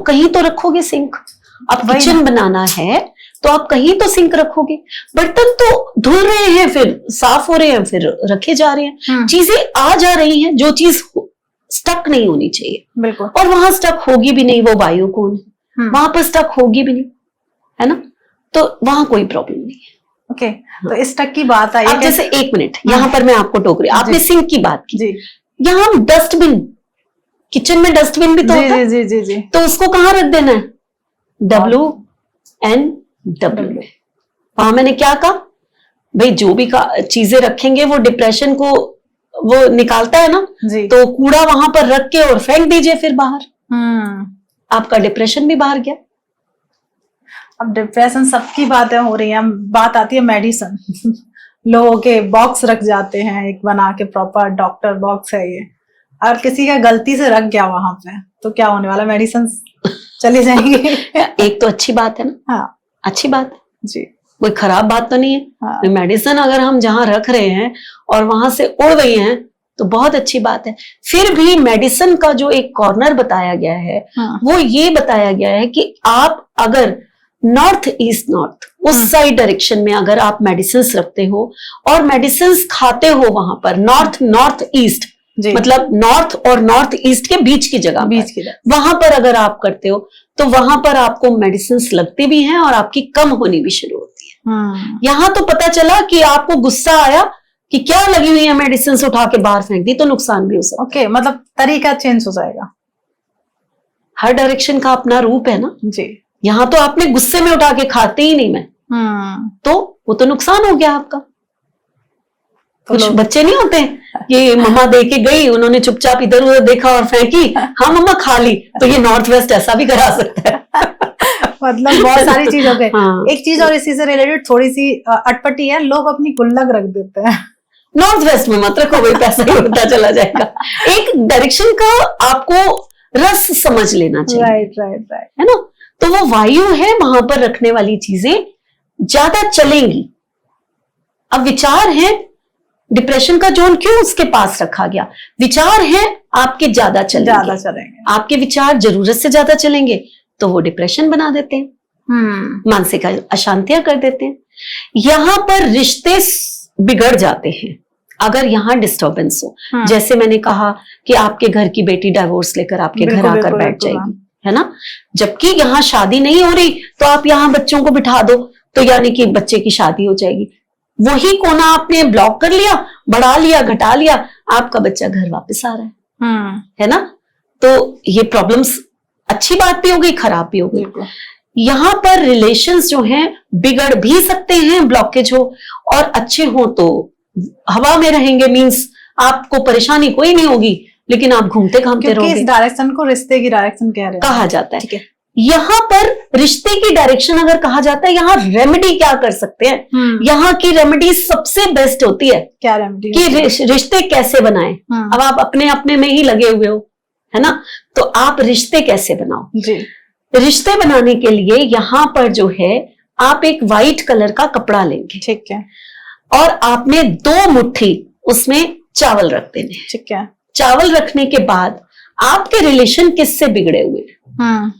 कहीं तो रखोगे सिंक। अब किचन बनाना है तो आप कहीं तो सिंक रखोगे, बर्तन तो धुल रहे हैं फिर साफ हो रहे हैं फिर रखे जा रहे हैं, चीजें आ जा रही हैं, जो चीज स्टक नहीं होनी चाहिए, बिल्कुल, और वहां स्टक होगी भी नहीं, वो वायु कौन है, वहां पर स्टक होगी भी नहीं, है ना, तो वहां कोई प्रॉब्लम नहीं है। ओके, तो इस तक की बात आई। अब जैसे एक मिनट यहाँ पर मैं आपको टोक रही, आपने सिंक की बात की, यहाँ डस्टबिन, किचन में डस्टबिन भी तो होता है, जी। तो उसको कहाँ रख देना है? WNW में। वहां मैंने क्या कहा भाई, जो भी चीजें रखेंगे वो डिप्रेशन को वो निकालता है ना, तो कूड़ा वहां पर रख के और फेंक दीजिए फिर बाहर, आपका डिप्रेशन भी बाहर गया। अब डिप्रेशन सबकी बातें हो रही हैं, बात आती है मेडिसिन लोगों के बॉक्स रख जाते हैं एक बना के, प्रॉपर डॉक्टर बॉक्स है ये, और किसी का गलती से रख गया वहां पे तो क्या होने वाला, मेडिसिन चली जाएंगी। एक तो अच्छी बात है ना, हाँ, अच्छी बात है जी, कोई खराब बात तो नहीं है। हाँ। मेडिसिन अगर हम जहां रख रहे हैं और वहां से उड़ गई हैं तो बहुत अच्छी बात है। फिर भी मेडिसिन का जो एक कॉर्नर बताया गया है वो ये बताया गया है कि आप अगर नॉर्थ ईस्ट नॉर्थ उस साइड डायरेक्शन में अगर आप मेडिसिन रखते हो और मेडिसिन खाते हो वहां पर नॉर्थ ईस्ट मतलब नॉर्थ और नॉर्थ ईस्ट के बीच की जगह वहां पर अगर आप करते हो तो वहां पर आपको मेडिसिन लगती भी हैं और आपकी कम होनी भी शुरू होती है। यहाँ तो पता चला कि आपको गुस्सा आया कि क्या लगी हुई है मेडिसिन उठा के बाहर फेंक दी तो नुकसान भी हो सकता है। ओके, मतलब तरीका चेंज हो जाएगा। हर डायरेक्शन का अपना रूप है ना जी। यहाँ तो आपने गुस्से में उठा के खाते ही नहीं मैं तो वो तो नुकसान हो गया आपका। कुछ बच्चे नहीं होते ये मम्मा दे के गई उन्होंने चुपचाप इधर उधर देखा और फेंकी, हाँ मम्मा खा ली, तो ये नॉर्थ वेस्ट ऐसा भी करा सकता है। मतलब बहुत सारी चीज हो गई। एक चीज और इसी से रिलेटेड थोड़ी सी अटपटी है, लोग अपनी गुल्लक रख देते हैं। नॉर्थ वेस्ट में मत रखो, वही पैसा ही उड़ता चला जाएगा। एक डायरेक्शन का आपको रस समझ लेना चाहिए। राइट है ना, तो वो वायु है वहां पर रखने वाली चीजें ज्यादा चलेंगी। अब विचार है डिप्रेशन का जोन क्यों उसके पास रखा गया, विचार है आपके ज्यादा चलेंगे, आपके विचार जरूरत से ज्यादा चलेंगे तो वो डिप्रेशन बना देते हैं, मानसिक अशांतियां कर देते हैं। यहां पर रिश्ते बिगड़ जाते हैं अगर यहाँ डिस्टर्बेंस हो। जैसे मैंने कहा कि आपके घर की बेटी डाइवोर्स लेकर आपके घर आकर बैठ जाएगी, है ना, जबकि यहाँ शादी नहीं हो रही तो आप यहाँ बच्चों को बिठा दो तो यानी कि बच्चे की शादी हो जाएगी। वही कोना आपने ब्लॉक कर लिया, बढ़ा लिया, घटा लिया, आपका बच्चा घर वापस आ रहा है ना। तो ये प्रॉब्लम्स अच्छी बात भी हो गई, खराब भी हो गई। यहाँ पर रिलेशंस जो हैं बिगड़ भी सकते हैं, ब्लॉकेज हो, और अच्छे हो तो हवा में रहेंगे, मींस आपको परेशानी कोई नहीं होगी लेकिन आप घूमते घामते रहोगे। इस डायरेक्शन को रिश्ते की डायरेक्शन कहा जाता है। यहाँ पर रिश्ते की डायरेक्शन अगर कहा जाता है, यहाँ रेमेडी क्या कर सकते हैं, यहाँ की रेमेडी सबसे बेस्ट होती है। क्या रेमेडी? कि रिश्ते कैसे बनाएं। अब आप अपने अपने में ही लगे हुए हो, है ना, तो आप रिश्ते कैसे बनाओ जी। रिश्ते बनाने के लिए यहाँ पर जो है आप एक वाइट कलर का कपड़ा लेंगे, ठीक है, और आपने 2 मुट्ठी उसमें चावल रख देने, ठीक है। चावल रखने के बाद आपके रिलेशन किससे बिगड़े हुए हैं,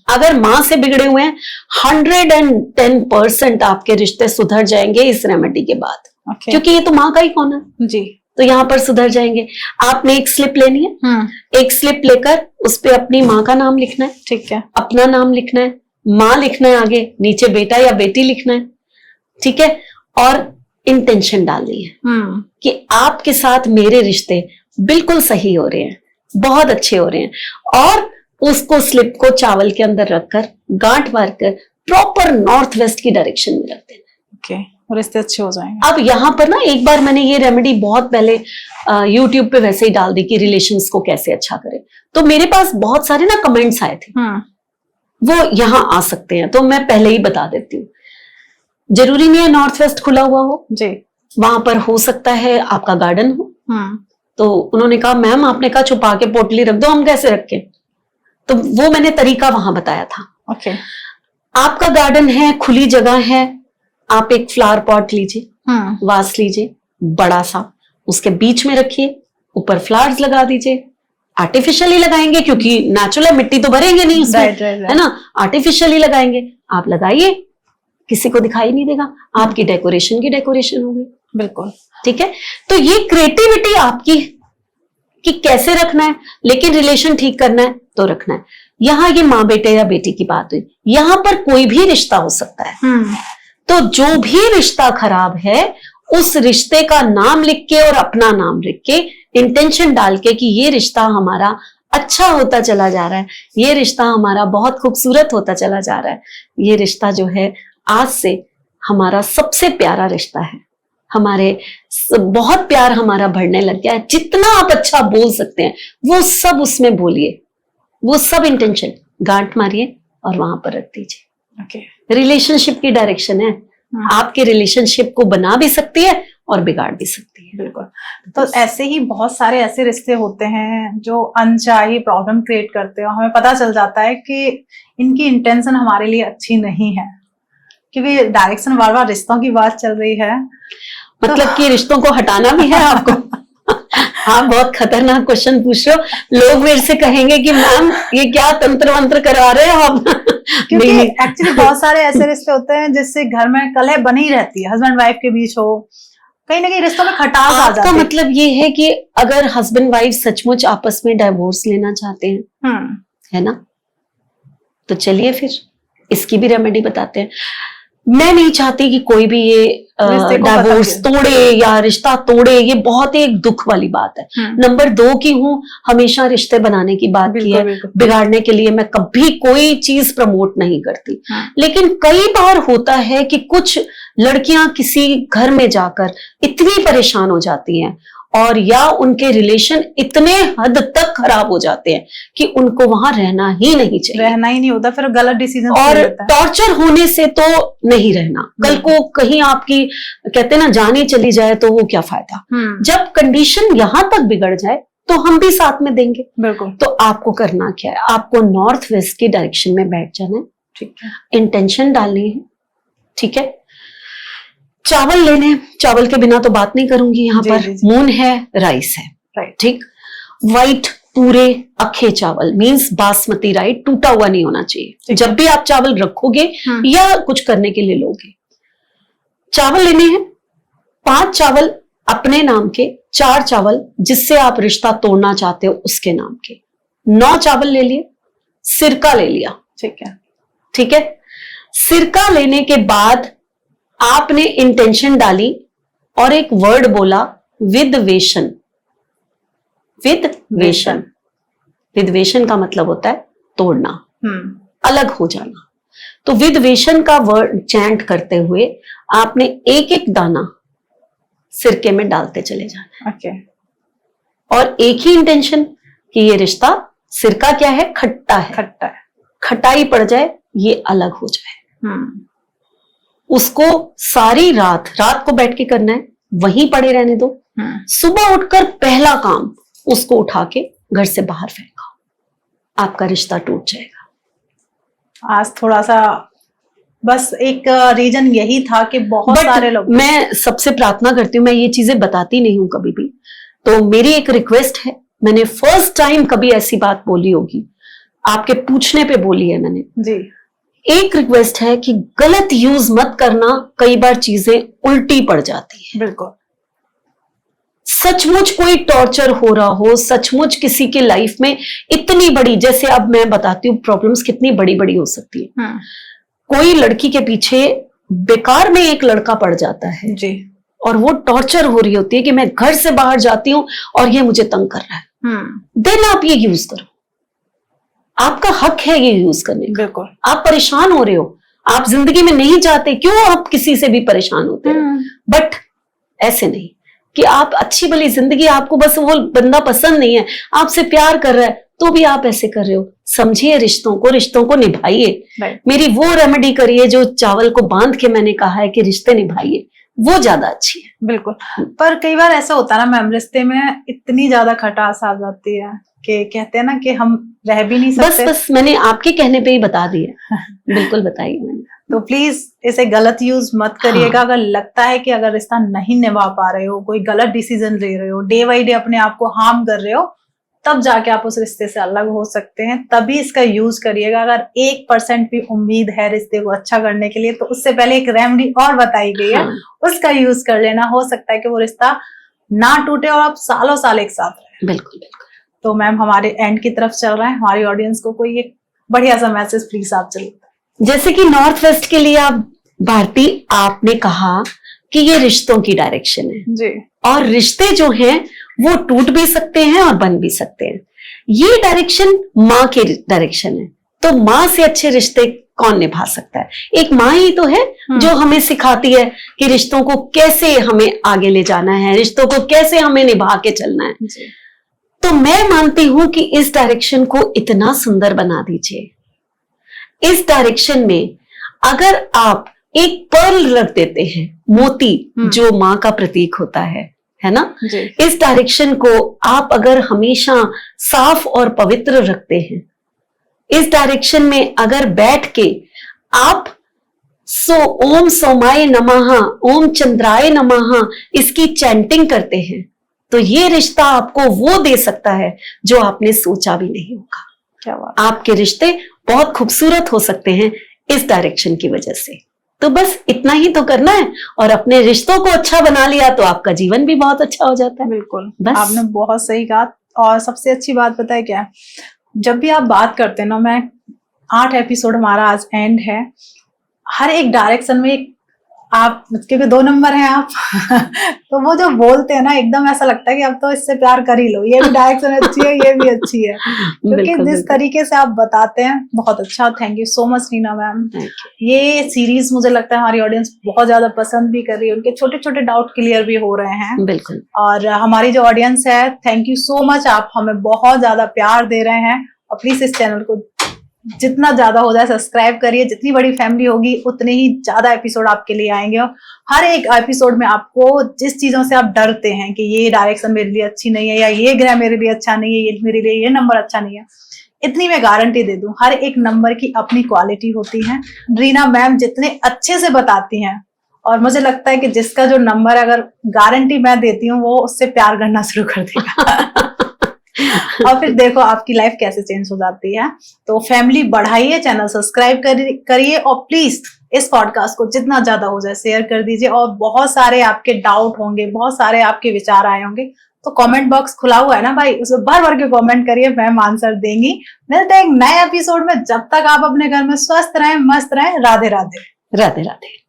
अगर माँ से बिगड़े हुए हैं 110% आपके रिश्ते सुधर जाएंगे इस रेमेडी के बाद। क्योंकि ये तो माँ का ही कौन है जी, तो यहाँ पर सुधर जाएंगे। आपने एक स्लिप लेनी है, एक स्लिप लेकर उस पे अपनी माँ का नाम लिखना है, ठीक है, अपना नाम लिखना है, माँ लिखना है, आगे नीचे बेटा या बेटी लिखना है, ठीक है, और इंटेंशन डालनी है कि आपके साथ मेरे रिश्ते बिल्कुल सही हो रहे हैं, बहुत अच्छे हो रहे हैं, और उसको स्लिप को चावल के अंदर रखकर गांठ मारकर प्रॉपर नॉर्थ वेस्ट की डायरेक्शन में रख देना। ओके, रिश्ते अच्छे हो जाएंगे। अब यहाँ पर ना एक बार मैंने ये रेमेडी बहुत पहले YouTube पे वैसे ही डाल दी कि रिलेशंस को कैसे अच्छा करें, तो मेरे पास बहुत सारे ना कमेंट्स आए थे, वो यहाँ आ सकते हैं, तो मैं पहले ही बता देती हूँ। जरूरी नहीं है नॉर्थ वेस्ट खुला हुआ हो जी, वहां पर हो सकता है आपका गार्डन हो। तो उन्होंने कहा मैम आपने कहा छुपा के पोटली रख दो, हम कैसे रखें, तो वो मैंने तरीका वहां बताया था। ओके, आपका गार्डन है, खुली जगह है, आप एक फ्लावर पॉट लीजिए, वास लीजिए बड़ा सा, उसके बीच में रखिए, ऊपर फ्लावर्स लगा दीजिए। आर्टिफिशियली लगाएंगे क्योंकि नेचुरल मिट्टी तो भरेंगे नहीं उसमें, है ना, आर्टिफिशियली लगाएंगे। आप लगाइए, किसी को दिखाई नहीं देगा, आपकी डेकोरेशन की डेकोरेशन होगी। बिल्कुल, ठीक है। तो ये क्रिएटिविटी आपकी कि कैसे रखना है, लेकिन रिलेशन ठीक करना है तो रखना है। यहाँ ये माँ बेटे या बेटी की बात हुई, यहाँ पर कोई भी रिश्ता हो सकता है। तो जो भी रिश्ता खराब है उस रिश्ते का नाम लिख के और अपना नाम लिख के इंटेंशन डाल के कि ये रिश्ता हमारा अच्छा होता चला जा रहा है, ये रिश्ता हमारा बहुत खूबसूरत होता चला जा रहा है, ये रिश्ता जो है आज से हमारा सबसे प्यारा रिश्ता है, हमारे बहुत प्यार हमारा बढ़ने लग गया है। जितना आप अच्छा बोल सकते हैं वो सब उसमें बोलिए, वो सब इंटेंशन गांठ मारिए और वहां पर रख दीजिए। ओके, रिलेशनशिप की डायरेक्शन है, आपके रिलेशनशिप को बना भी सकती है और बिगाड़ भी सकती है। बिल्कुल। तो ऐसे ही बहुत सारे ऐसे रिश्ते होते हैं जो अनचाही प्रॉब्लम क्रिएट करते हैं, हमें पता चल जाता है कि इनकी इंटेंशन हमारे लिए अच्छी नहीं है, क्योंकि डायरेक्शन बार बार रिश्तों की बात चल रही है, मतलब कि रिश्तों को हटाना भी है आपको। आप बहुत खतरनाक क्वेश्चन पूछ रहे हो। लोग मेरे से कहेंगे कि मैम ये क्या तंत्र मंत्र करा रहे हो आप। क्योंकि एक्चुअली बहुत सारे ऐसे रिश्ते होते हैं जिससे घर में कलह बनी रहती है, हस्बैंड वाइफ के बीच हो, कहीं ना कहीं रिश्तों में खटास आ जाती है। आपका मतलब ये है कि अगर हस्बैंड वाइफ सचमुच आपस में डाइवोर्स लेना चाहते हैं, है ना, तो चलिए फिर इसकी भी रेमेडी बताते हैं। मैं नहीं चाहती कि कोई भी ये डाइवोर्स तोड़े या रिश्ता तोड़े, ये बहुत ही एक दुख वाली बात है। नंबर 2 की हूँ, हमेशा रिश्ते बनाने की बात की है, बिगाड़ने के लिए मैं कभी कोई चीज प्रमोट नहीं करती। लेकिन कई बार होता है कि कुछ लड़कियां किसी घर में जाकर इतनी परेशान हो जाती हैं और या उनके रिलेशन इतने हद तक खराब हो जाते हैं कि उनको वहां रहना ही नहीं चाहिए, रहना ही नहीं होता, फिर गलत डिसीजन। और टॉर्चर होने से तो नहीं रहना, कल को कहीं आपकी कहते हैं ना जाने चली जाए तो वो क्या फायदा। जब कंडीशन यहां तक बिगड़ जाए तो हम भी साथ में देंगे। बिल्कुल। तो आपको करना क्या है, आपको नॉर्थ वेस्ट की डायरेक्शन में बैठ जाना है, ठीक है, इंटेंशन डालनी है, ठीक है। चावल लेने, चावल के बिना तो बात नहीं करूंगी यहाँ पर। मून है, राइस है, ठीक। वाइट पूरे अखे चावल मींस बासमती राइस, टूटा हुआ नहीं होना चाहिए। जब भी आप चावल रखोगे या कुछ करने के लिए लोगे, चावल लेने हैं 5 चावल अपने नाम के, 4 चावल जिससे आप रिश्ता तोड़ना चाहते हो उसके नाम के, 9 चावल ले लिए, सिरका ले लिया, ठीक है, ठीक है। सिरका लेने के बाद आपने इंटेंशन डाली और एक वर्ड बोला, विद्वेषण। विद्वेषण, विद्वेषण का मतलब होता है तोड़ना, अलग हो जाना। तो विद्वेषण का वर्ड चैंट करते हुए आपने एक एक दाना सिरके में डालते चले जाना। ओके। और एक ही इंटेंशन कि ये रिश्ता, सिरका क्या है, खट्टा है, खट्टा है, खटाई पड़ जाए, ये अलग हो जाए। उसको सारी रात को बैठ के करना है, वहीं पड़े रहने दो। सुबह उठकर पहला काम उसको उठा के घर से बाहर फेंको, आपका रिश्ता टूट जाएगा। आज थोड़ा सा बस एक रीजन यही था कि बहुत सारे लोग, मैं सबसे प्रार्थना करती हूँ, मैं ये चीजें बताती नहीं हूं कभी भी, तो मेरी एक रिक्वेस्ट है, मैंने फर्स्ट टाइम कभी ऐसी बात बोली होगी, आपके पूछने पे बोली है मैंने जी। एक रिक्वेस्ट है कि गलत यूज मत करना, कई बार चीजें उल्टी पड़ जाती है। बिल्कुल। सचमुच कोई टॉर्चर हो रहा हो, सचमुच किसी के लाइफ में इतनी बड़ी, जैसे अब मैं बताती हूँ प्रॉब्लम्स कितनी बड़ी बड़ी हो सकती है। कोई लड़की के पीछे बेकार में एक लड़का पड़ जाता है जी, और वो टॉर्चर हो रही होती है कि मैं घर से बाहर जाती हूँ और ये मुझे तंग कर रहा है, देन आप ये यूज करो, आपका हक है ये यूज करने का। बिल्कुल। आप परेशान हो रहे हो, आप जिंदगी में नहीं चाहते, क्यों आप किसी से भी परेशान होते हो, बट ऐसे नहीं कि आप अच्छी भली जिंदगी, आपको बस वो बंदा पसंद नहीं है, आपसे प्यार कर रहा है तो भी आप ऐसे कर रहे हो। समझिए रिश्तों को निभाइए। मेरी वो रेमेडी करिए जो चावल को बांध के मैंने कहा है कि रिश्ते निभाइए, वो ज्यादा अच्छी है। बिल्कुल। पर कई बार ऐसा होता है ना मैम, रिश्ते में इतनी ज्यादा खटास आ जाती है कि कहते हैं ना कि हम रह भी नहीं सकते। बस मैंने आपके कहने पे ही बता दिया। बिल्कुल बताइए मैंने। तो प्लीज इसे गलत यूज मत करिएगा। अगर लगता है कि अगर रिश्ता नहीं निभा पा रहे हो, कोई गलत डिसीजन ले रहे हो, डे बाई डे अपने आप को हार्म कर रहे हो, तब जाके आप उस रिश्ते से अलग हो सकते हैं, तभी इसका यूज करिएगा। अगर 1% भी उम्मीद है रिश्ते को अच्छा करने के लिए, तो उससे पहले एक रेमेडी और बताई गई है, उसका यूज कर लेना। हो सकता है कि वो रिश्ता ना टूटे और आप सालों साल एक साथ रहे। बिल्कुल बिल्कुल। तो मैम हमारे एंड की तरफ चल रहा है, हमारी ऑडियंस को कोई एक बढ़िया सा मैसेज प्लीज आप चलिए। जैसे कि नॉर्थ वेस्ट के लिए आप भारती, आपने कहा कि ये रिश्तों की डायरेक्शन है जी, और रिश्ते जो हैं वो टूट भी सकते हैं और बन भी सकते हैं। ये डायरेक्शन माँ की डायरेक्शन है, तो माँ से अच्छे रिश्ते कौन निभा सकता है? एक माँ ही तो है जो हमें सिखाती है कि रिश्तों को कैसे हमें आगे ले जाना है, रिश्तों को कैसे हमें निभा के चलना है जी। तो मैं मानती हूं कि इस डायरेक्शन को इतना सुंदर बना दीजिए। इस डायरेक्शन में अगर आप एक पर्ल रख देते हैं, मोती जो माँ का प्रतीक होता है ना, इस डायरेक्शन को आप अगर हमेशा साफ और पवित्र रखते हैं, इस डायरेक्शन में अगर बैठ के आप ओम सोमाय नमः, ओम चंद्राय नमः इसकी चैंटिंग करते हैं, तो ये रिश्ता आपको वो दे सकता है जो आपने सोचा भी नहीं होगा। क्या बात। आपके रिश्ते बहुत खूबसूरत हो सकते हैं इस डायरेक्शन की वजह से। तो बस इतना ही तो करना है और अपने रिश्तों को अच्छा बना लिया तो आपका जीवन भी बहुत अच्छा हो जाता है। बिल्कुल, बस। आपने बहुत सही कहा। और सबसे अच्छी बात पता है क्या है, जब भी आप बात करते हैं ना, मैं 8 एपिसोड हमारा आज एंड है, हर एक डायरेक्शन में आप, क्योंकि 2 नंबर हैं आप तो वो जो बोलते हैं ना, एकदम ऐसा लगता है कि अब तो इससे प्यार कर ही लो, ये भी डायरेक्शन अच्छी है, ये भी अच्छी है, क्योंकि बिल्कुल, जिस बिल्कुल। तरीके से आप बताते हैं बहुत अच्छा। Thank you so much Reena ma'am. Thank you. ये सीरीज मुझे लगता है हमारी ऑडियंस बहुत ज्यादा पसंद भी कर रही है, उनके छोटे छोटे डाउट क्लियर भी हो रहे हैं। बिल्कुल। और हमारी जो ऑडियंस है, थैंक यू सो मच, आप हमें बहुत ज्यादा प्यार दे रहे हैं। और प्लीज इस चैनल को जितना ज्यादा हो जाए सब्सक्राइब करिए। जितनी बड़ी फैमिली होगी उतने ही ज्यादा एपिसोड आपके लिए आएंगे। और हर एक एपिसोड में आपको जिस चीजों से आप डरते हैं कि ये डायरेक्शन मेरे लिए अच्छी नहीं है, या ये ग्रह मेरे लिए अच्छा नहीं है, ये मेरे लिए ये नंबर अच्छा नहीं है, इतनी मैं गारंटी दे दूं, हर एक नंबर की अपनी क्वालिटी होती है। रीना मैम जितने अच्छे से बताती हैं, और मुझे लगता है कि जिसका जो नंबर अगर गारंटी मैं देती हूँ, वो उससे प्यार करना शुरू कर देगा और फिर देखो आपकी लाइफ कैसे चेंज हो जाती है। तो फैमिली बढ़ाइए, चैनल सब्सक्राइब करिए, और प्लीज इस पॉडकास्ट को जितना ज्यादा हो जाए शेयर कर दीजिए। और बहुत सारे आपके डाउट होंगे, बहुत सारे आपके विचार आए होंगे, तो कमेंट बॉक्स खुला हुआ है ना भाई, उसमें भर भर के कमेंट करिए, मैम आंसर देंगी। मिलते हैं एक नए एपिसोड में, जब तक आप अपने घर में स्वस्थ रहें, मस्त रहें। राधे राधे। राधे राधे।